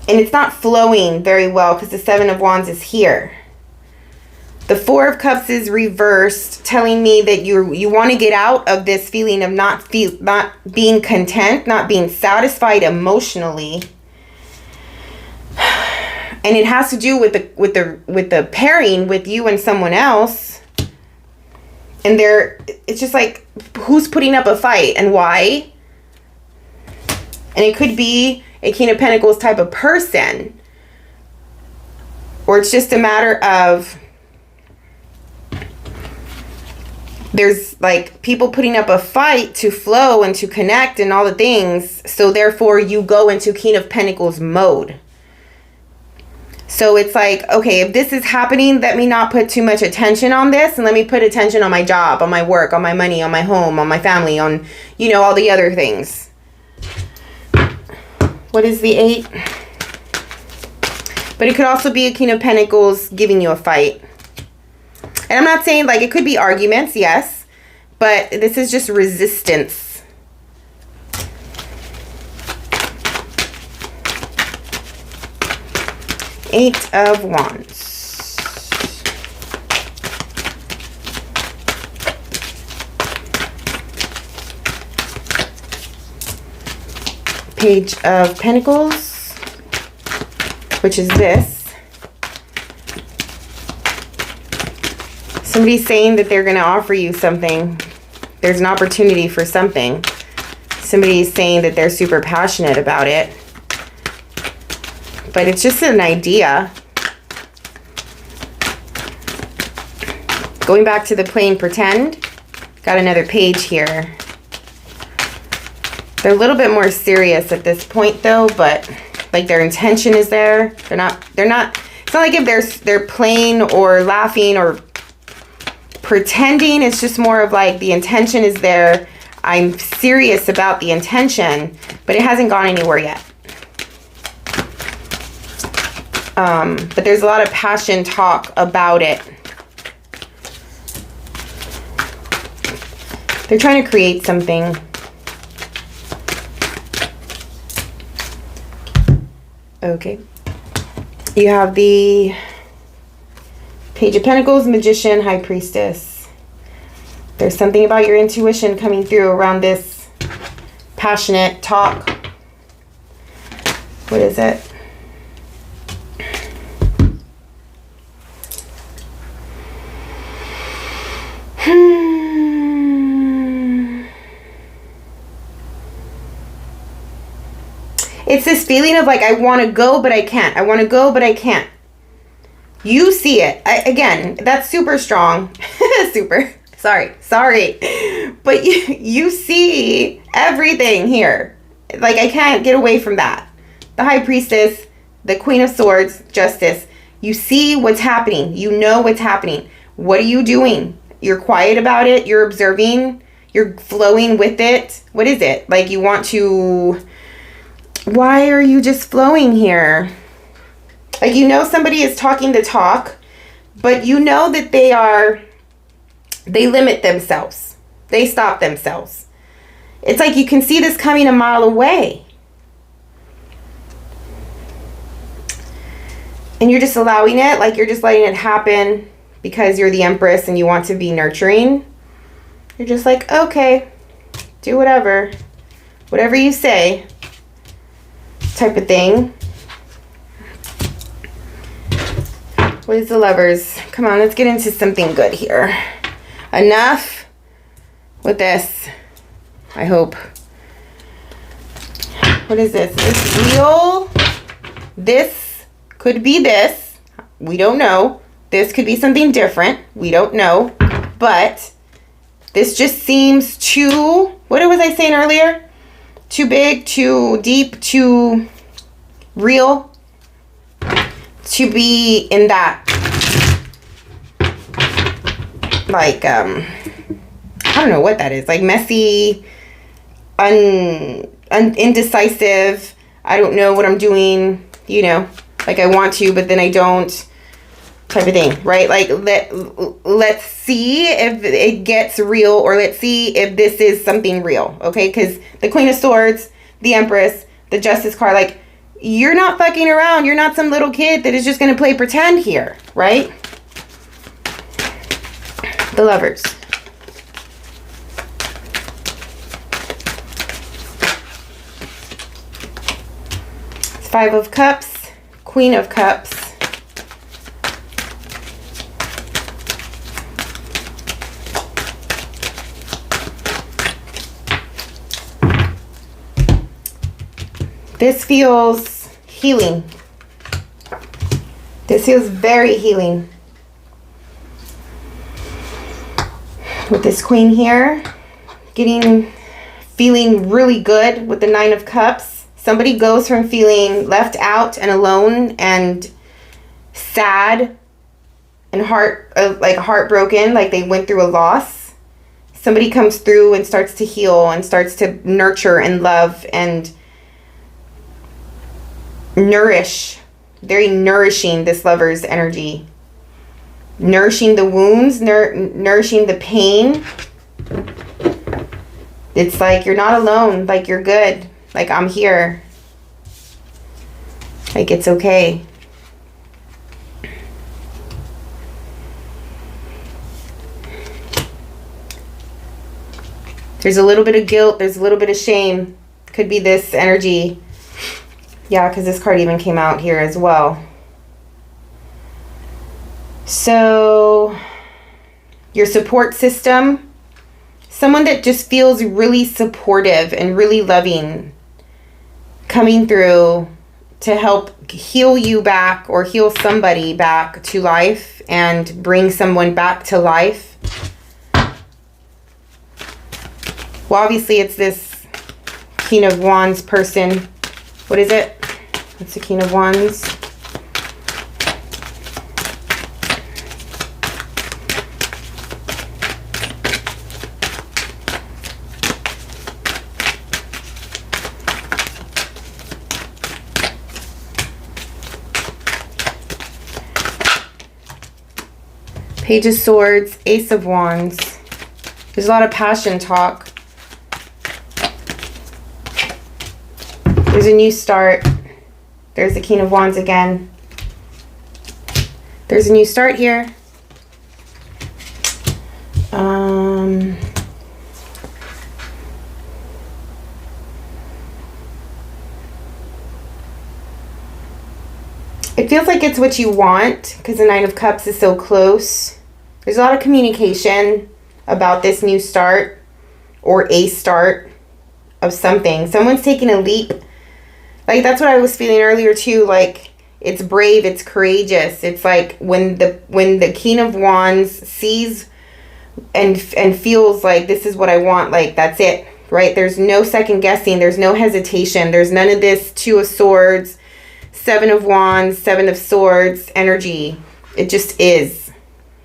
And it's not flowing very well because the Seven of Wands is here. The Four of Cups is reversed, telling me that you want to get out of this feeling of not being content, not being satisfied emotionally. And it has to do with the pairing with you and someone else. And it's just like, who's putting up a fight and why? And it could be a King of Pentacles type of person. Or it's just a matter of there's like people putting up a fight to flow and to connect and all the things. So therefore you go into King of Pentacles mode. So it's like, okay, if this is happening, let me not put too much attention on this, and let me put attention on my job, on my work, on my money, on my home, on my family, on, you know, all the other things. What is the 8? But it could also be a King of Pentacles giving you a fight. And I'm not saying, like, it could be arguments, yes, but this is just resistance. Eight of Wands. Page of Pentacles, which is this. Somebody's saying that they're going to offer you something. There's an opportunity for something. Somebody's saying that they're super passionate about it. But it's just an idea. Going back to the playing pretend. Got another page here. They're a little bit more serious at this point though, but like their intention is there. They're not, it's not like if they're playing or laughing or pretending. It's just more of like the intention is there. I'm serious about the intention, but it hasn't gone anywhere yet. But there's a lot of passion talk about it. They're trying to create something. Okay. You have the Page of Pentacles, Magician, High Priestess. There's something about your intuition coming through around this passionate talk. What is it? It's this feeling of like, I want to go, but I can't. I want to go, but I can't. You see it. Again, that's super strong. Sorry. But you see everything here. Like, I can't get away from that. The High Priestess, the Queen of Swords, Justice. You see what's happening. You know what's happening. What are you doing? You're quiet about it. You're observing. You're flowing with it. What is it? Like, you want to... Why are you just flowing here? Like, you know somebody is talking the talk, but you know that they limit themselves. They stop themselves. It's like you can see this coming a mile away. And you're just allowing it, like you're just letting it happen because you're the Empress and you want to be nurturing. You're just like, okay, do whatever. Whatever you say. Type of thing. What is the Lovers? Come on, let's get into something good here. Enough with this, I hope. What is this? Is this real? This could be this. We don't know. This could be something different. We don't know. But this just seems too... What was I saying earlier? Too big, too deep, too real to be in that, like, I don't know what that is, like messy, indecisive, I don't know what I'm doing, you know, like I want to, but then I don't, type of thing, right? Like, let's see if it gets real, or let's see if this is something real, okay? Because the Queen of Swords, the Empress, the Justice card, like, you're not fucking around. You're not some little kid that is just going to play pretend here, right? The Lovers. Five of Cups, Queen of Cups. This feels healing. This feels very healing. With this Queen here, feeling really good with the Nine of Cups. Somebody goes from feeling left out and alone and sad and heartbroken, like they went through a loss. Somebody comes through and starts to heal and starts to nurture and love and nourish. Very nourishing, this Lover's energy. Nourishing the wounds, nourishing the pain. It's like you're not alone, like you're good, like I'm here, like it's okay. There's a little bit of guilt, there's a little bit of shame. Could be this energy. Yeah, because this card even came out here as well. So, your support system, someone that just feels really supportive and really loving, coming through to help heal you back or heal somebody back to life and bring someone back to life. Well, obviously it's this King of Wands person. What is it? It's the King of Wands. Page of Swords, Ace of Wands. There's a lot of passion talk. There's a new start. There's the King of Wands again. There's a new start here. It feels like it's what you want because the Nine of Cups is so close. There's a lot of communication about this new start or a start of something. Someone's taking a leap. Like, that's what I was feeling earlier too. Like, it's brave, it's courageous. It's like when the King of Wands sees and feels like this is what I want, like that's it, right? There's no second guessing. There's no hesitation. There's none of this Two of Swords, Seven of Wands, Seven of Swords energy. It just is.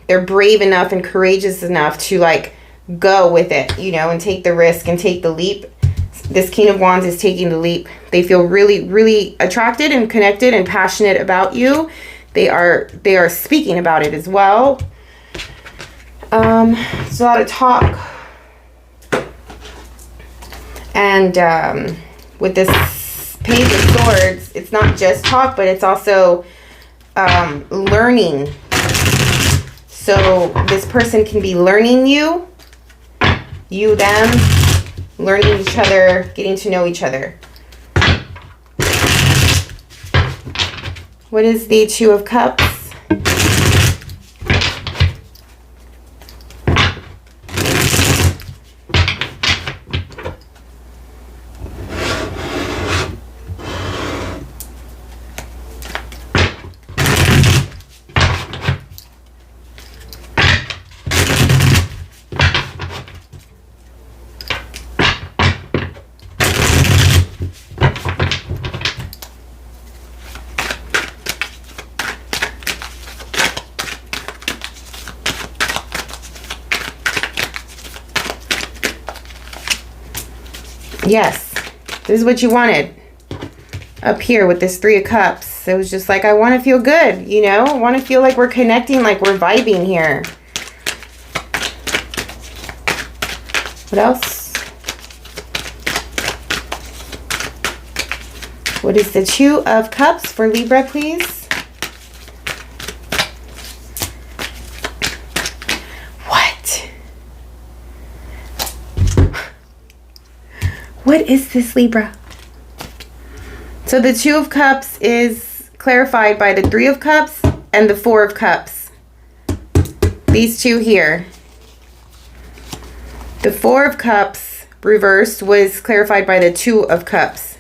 They're brave enough and courageous enough to like go with it, you know, and take the risk and take the leap. This King of Wands is taking the leap. They feel really, really attracted and connected and passionate about you. They are speaking about it as well. There's a lot of talk. And with this Page of Swords, it's not just talk, but it's also learning. So this person can be learning you, them, learning each other, getting to know each other. What is the Two of Cups? Yes, this is what you wanted. Up here with this Three of Cups. It was just like, I want to feel good, you know? I want to feel like we're connecting, like we're vibing here. What else? What is the Two of Cups for Libra, please? What is this, Libra? So the Two of Cups is clarified by the Three of Cups and the Four of Cups. These two here. The Four of Cups reversed was clarified by the Two of Cups.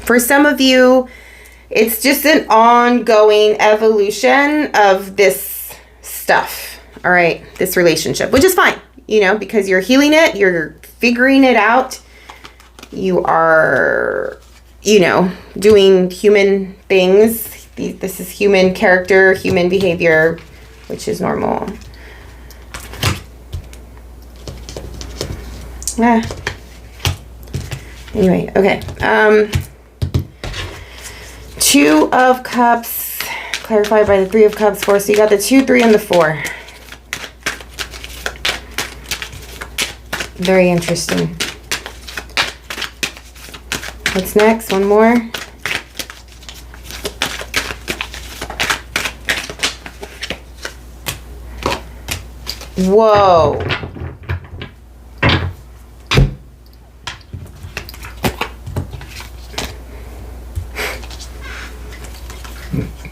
For some of you, it's just an ongoing evolution of this stuff, all right? This relationship, which is fine, you know, because you're healing it, you're figuring it out, you are, you know, doing human things. This is human character, human behavior, which is normal. Anyway, okay. 2 of Cups, clarified by the 3 of Cups, 4. So you got the 2, 3, and the 4. Very interesting. What's next? One more. Whoa.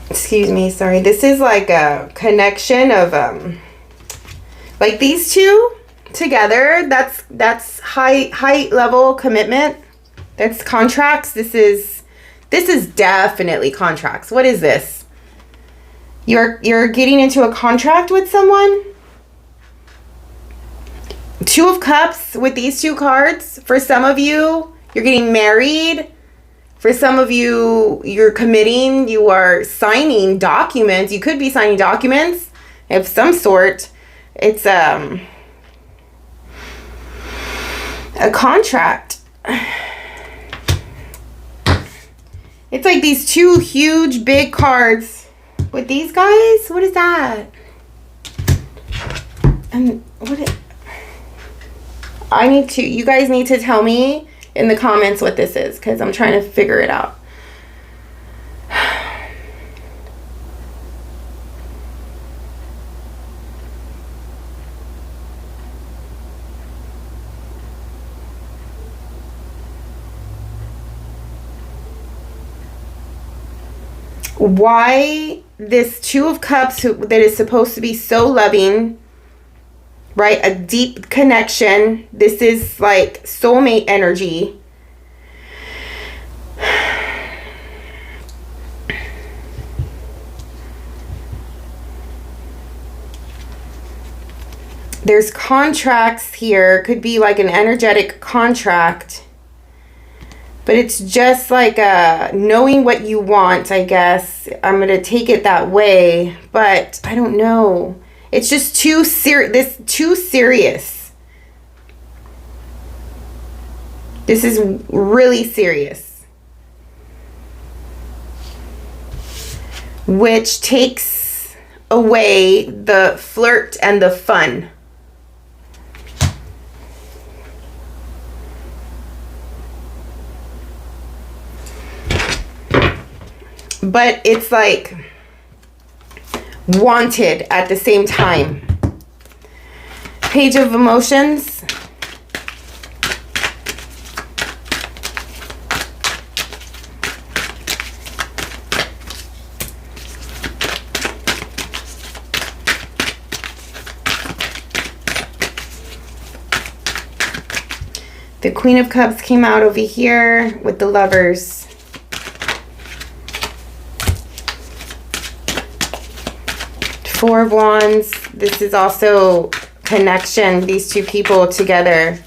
Excuse me, sorry. This is like a connection of like these two together. That's high level commitment. That's contracts. This is definitely contracts. What is this? You're getting into a contract with someone? 2 of Cups with these 2 cards. For some of you, you're getting married. For some of you, you're committing, you are signing documents. You could be signing documents of some sort. It's a contract. It's like these 2 huge, big cards with these guys. What is that? And you guys need to tell me in the comments what this is, because I'm trying to figure it out. Why this 2 of Cups that is supposed to be so loving, right? A deep connection. This is like soulmate energy. There's contracts here. Could be like an energetic contract. But it's just like knowing what you want, I guess. I'm going to take it that way. But I don't know. It's just too serious. This is really serious. Which takes away the flirt and the fun. But it's like wanted at the same time. Page of Emotions. The Queen of Cups came out over here with the Lovers. Four of Wands. This is also connection, these 2 people together.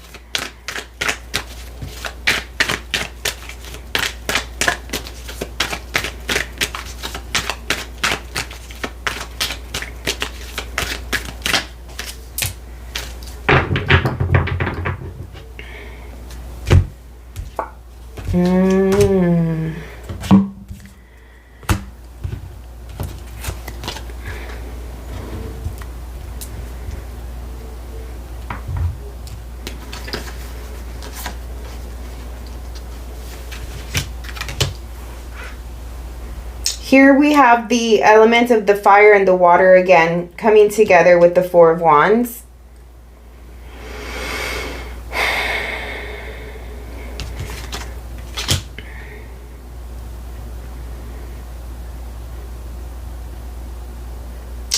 Here we have the element of the fire and the water again coming together with the Four of Wands.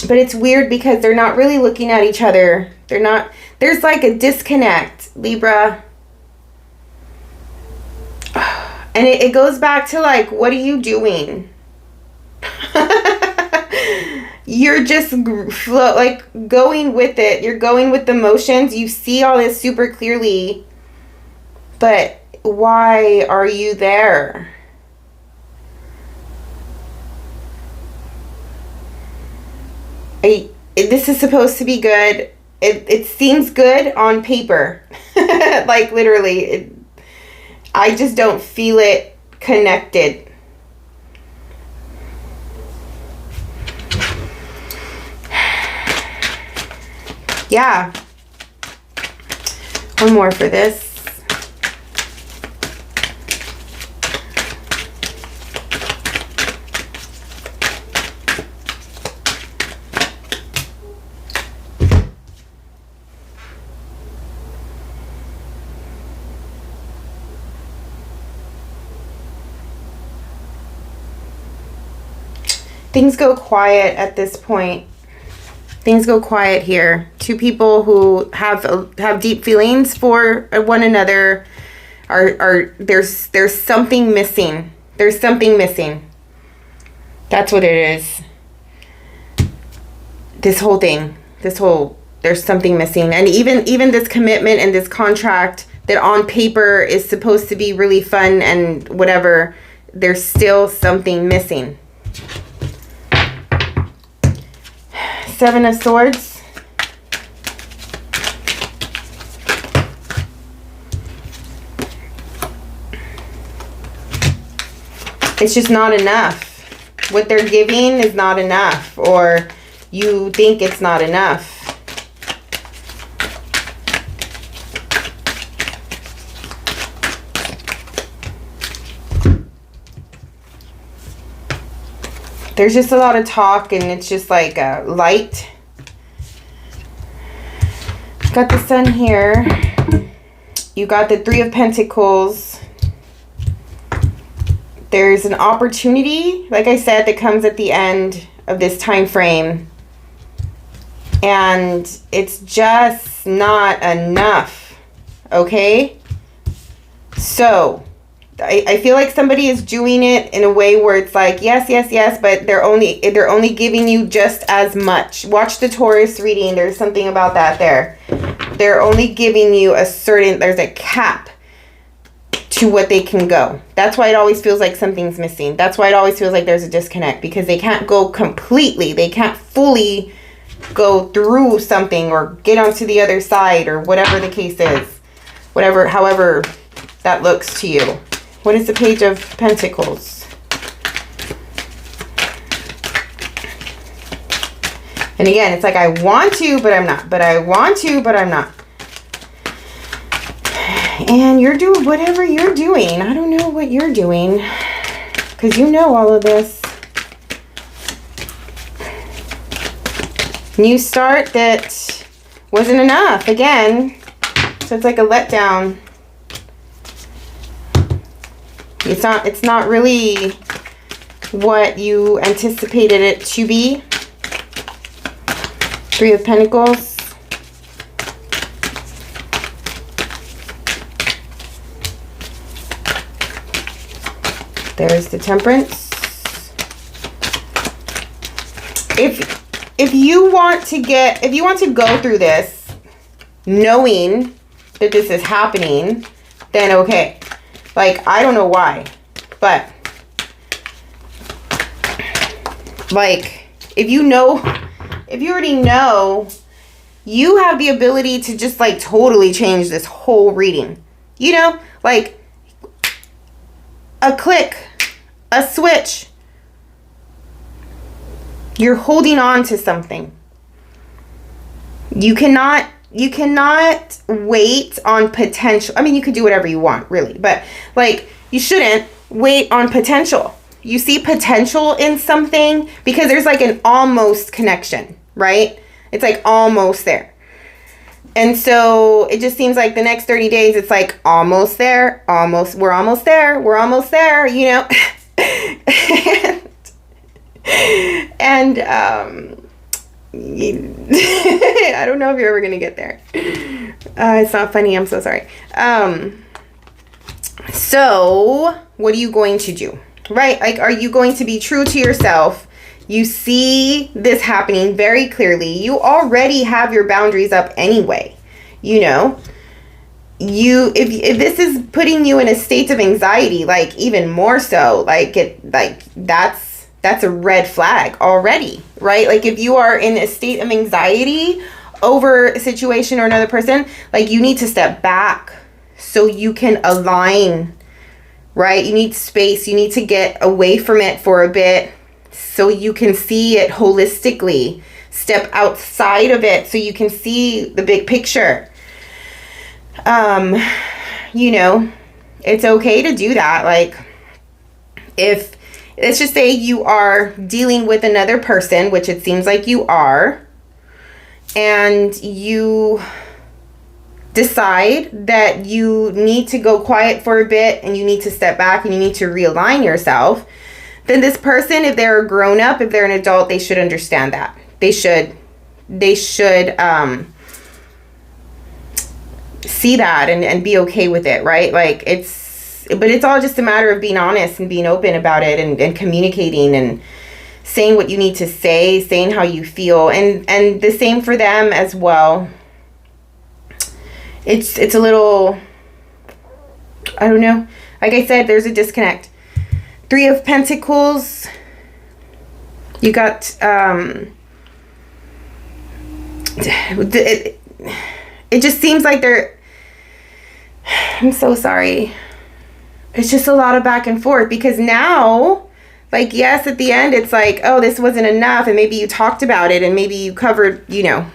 But it's weird because they're not really looking at each other. There's like a disconnect, Libra. And it goes back to like, what are you doing? You're just like going with it. You're going with the motions. You see all this super clearly. But why are you there? This is supposed to be good. It seems good on paper. Like literally. I just don't feel it connected. Yeah. One more for this. Things go quiet at this point. Things go quiet here. Two people who have deep feelings for one another are there's something missing. There's something missing. That's what it is. This whole thing. There's something missing. And even this commitment and this contract that on paper is supposed to be really fun and whatever, there's still something missing. 7 of Swords. It's just not enough. What they're giving is not enough, or you think it's not enough. There's just a lot of talk, and it's just like light. Got the Sun here. You got the 3 of Pentacles. There's an opportunity, like I said, that comes at the end of this time frame. And it's just not enough. Okay? So I feel like somebody is doing it in a way where it's like, yes, but they're only giving you just as much. Watch the Taurus reading. There's something about that there. They're only giving you there's a cap to what they can go. That's why it always feels like something's missing. That's why it always feels like there's a disconnect, because they can't go completely. They can't fully go through something or get onto the other side, or whatever the case is. However that looks to you. What is the Page of Pentacles? And again, it's like, I want to, but I'm not. But I want to, but I'm not. And you're doing whatever you're doing. I don't know what you're doing, because you know all of this. New start that wasn't enough again. So it's like a letdown. It's not really what you anticipated it to be. 3 of Pentacles. There's the Temperance. If you want to go through this knowing that this is happening, then okay. Like, I don't know why, but like, if you already know, you have the ability to just like totally change this whole reading. You know, like a click, a switch. You're holding on to something. You cannot wait on potential. I mean, you could do whatever you want, really, but like, you shouldn't wait on potential. You see potential in something because there's like an almost connection, right? It's like almost there. And so it just seems like the next 30 days, it's like almost there, we're almost there, you know? and I don't know if you're ever gonna get there. It's not funny, I'm so sorry. So what are you going to do? Right? Like, are you going to be true to yourself? You see this happening very clearly. You already have your boundaries up anyway. You know, if this is putting you in a state of anxiety, like even more so, that's a red flag already, right? Like if you are in a state of anxiety over a situation or another person, like you need to step back so you can align, right? You need space. You need to get away from it for a bit so you can see it holistically. Step outside of it so you can see the big picture. You know, it's okay to do that. Like if, let's just say you are dealing with another person, which it seems like you are, and you decide that you need to go quiet for a bit and you need to step back and you need to realign yourself, then this person, if they're a grown up, if they're an adult, they should understand that. They should see that and be okay with it, right? Like but it's all just a matter of being honest and being open about it and communicating and saying what you need to say, saying how you feel, and the same for them as well. It's a little, I don't know. Like I said, there's a disconnect. 3 of Pentacles. You got it just seems like I'm so sorry. It's just a lot of back and forth because now, like, yes, at the end, it's like, oh, this wasn't enough. And maybe you talked about it and maybe you covered, you know,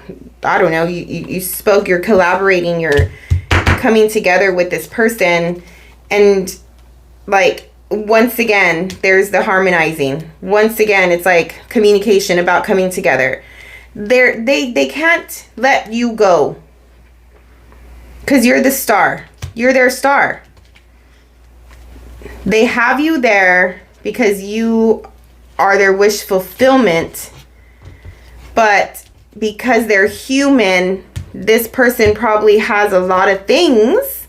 I don't know, you spoke, you're collaborating, you're coming together with this person. And like, once again, there's the harmonizing. Once again, it's like communication about coming together. They can't let you go because you're the star. You're their star. They have you there because you are their wish fulfillment. But because they're human, this person probably has a lot of things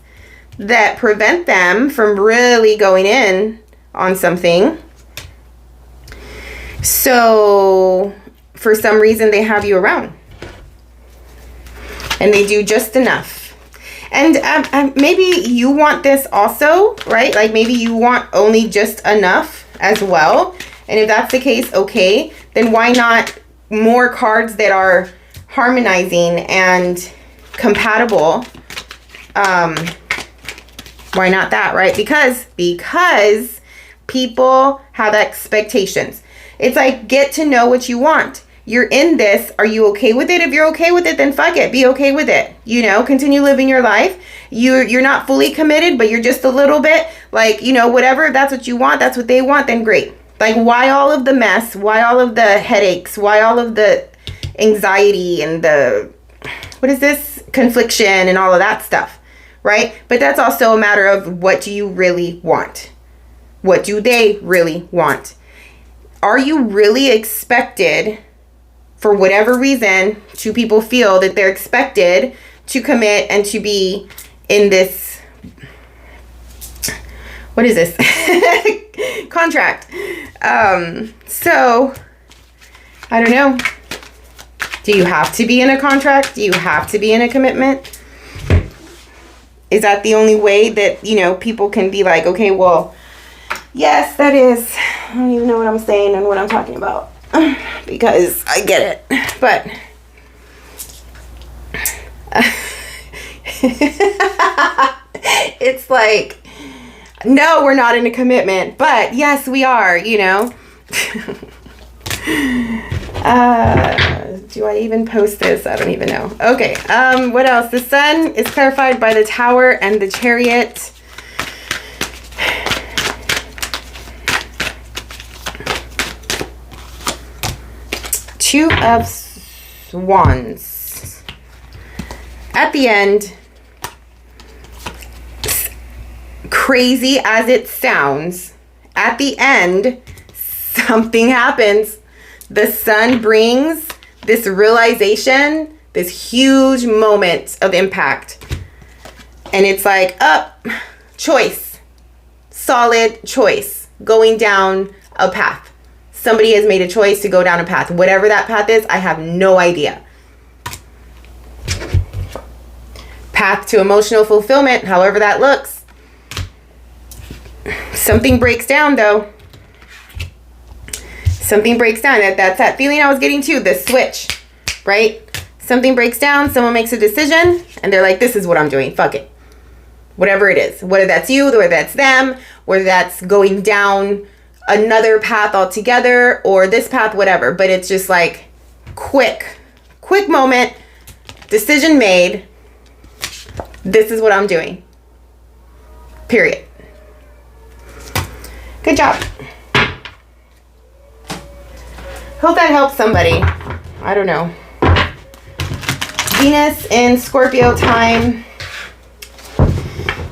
that prevent them from really going in on something. So for some reason, they have you around. And they do just enough. And maybe you want this also, right? Like maybe you want only just enough as well. And if that's the case, okay, then why not more cards that are harmonizing and compatible? Why not that, right? Because people have expectations. It's like, get to know what you want. You're in this. Are you okay with it? If you're okay with it, then fuck it. Be okay with it. You know, continue living your life. You're not fully committed, but you're just a little bit. Like, you know, whatever. If that's what you want, that's what they want, then great. Like, why all of the mess? Why all of the headaches? Why all of the anxiety and the, what is this? Confliction and all of that stuff, right? But that's also a matter of, what do you really want? What do they really want? Are you really expected, for whatever reason, 2 people feel that they're expected to commit and to be in this, what is this? Contract. So, I don't know. Do you have to be in a contract? Do you have to be in a commitment? Is that the only way that, you know, people can be like, okay, well, yes, that is. I don't even know what I'm saying and what I'm talking about. Because I get it. But it's like, no, we're not in a commitment. But yes, we are, you know. Do I even post this? I don't even know. Okay. What else? The sun is clarified by the Tower and the Chariot. Two of Wands. At the end, crazy as it sounds, at the end, something happens. The sun brings this realization, this huge moment of impact. And it's like, choice. solid choice going down a path. Somebody has made a choice to go down a path. Whatever that path is, I have no idea. Path to emotional fulfillment, however that looks. Something breaks down though. Something breaks down. That's that feeling I was getting to, the switch, right? Something breaks down, someone makes a decision, and they're like, this is what I'm doing, fuck it. Whatever it is, whether that's you, whether that's them, whether that's going down another path altogether, or this path, whatever. But it's just like, quick moment, decision made, this is what I'm doing, period. Good job. Hope that helps somebody. I don't know. Venus in Scorpio time.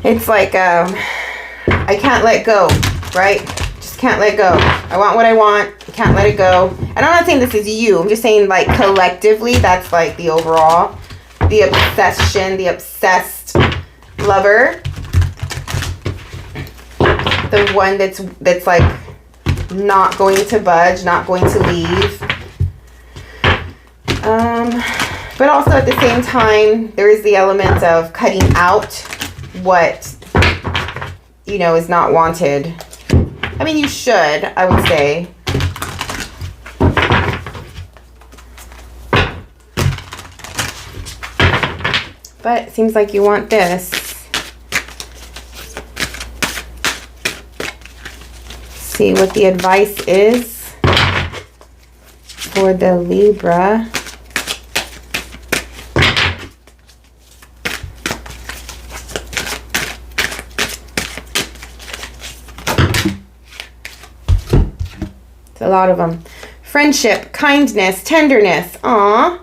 It's like, I can't let go, right? Just can't let go. I want what I want. I can't let it go. And I'm not saying this is you. I'm just saying, like, collectively, that's like the overall. The obsession, the obsessed lover. The one that's like not going to budge, not going to leave. But also at the same time, there is the element of cutting out what, you know, is not wanted. I mean, you should, I would say. But it seems like you want this. See what the advice is for the Libra. It's a lot of them. Friendship, kindness, tenderness. Aww.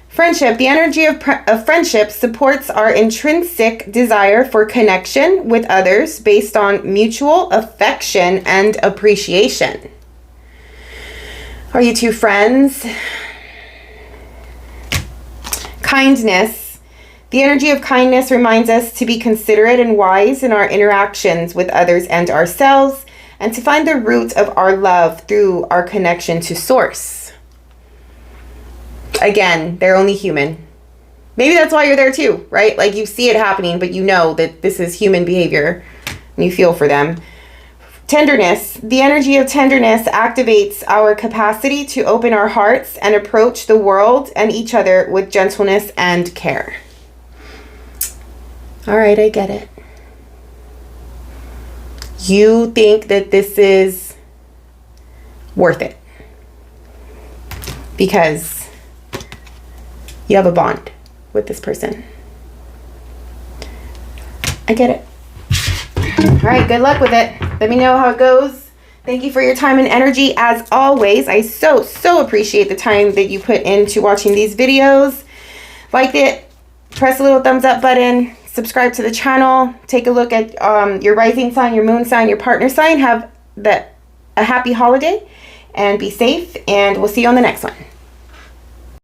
Friendship. The energy of friendship supports our intrinsic desire for connection with others based on mutual affection and appreciation. Are you two friends? Kindness. The energy of kindness reminds us to be considerate and wise in our interactions with others and ourselves, and to find the root of our love through our connection to Source. Again, they're only human. Maybe that's why you're there too, right? Like, you see it happening, but you know that this is human behavior and you feel for them. Tenderness. The energy of tenderness activates our capacity to open our hearts and approach the world and each other with gentleness and care. All right, I get it. You think that this is worth it because you have a bond with this person. I get it. All right, good luck with it. Let me know how it goes. Thank you for your time and energy. As always, I so appreciate the time that you put into watching these videos. Like it, press the little thumbs up button, subscribe to the channel, take a look at your rising sign, your moon sign, your partner sign. Have a happy holiday and be safe, and we'll see you on the next one.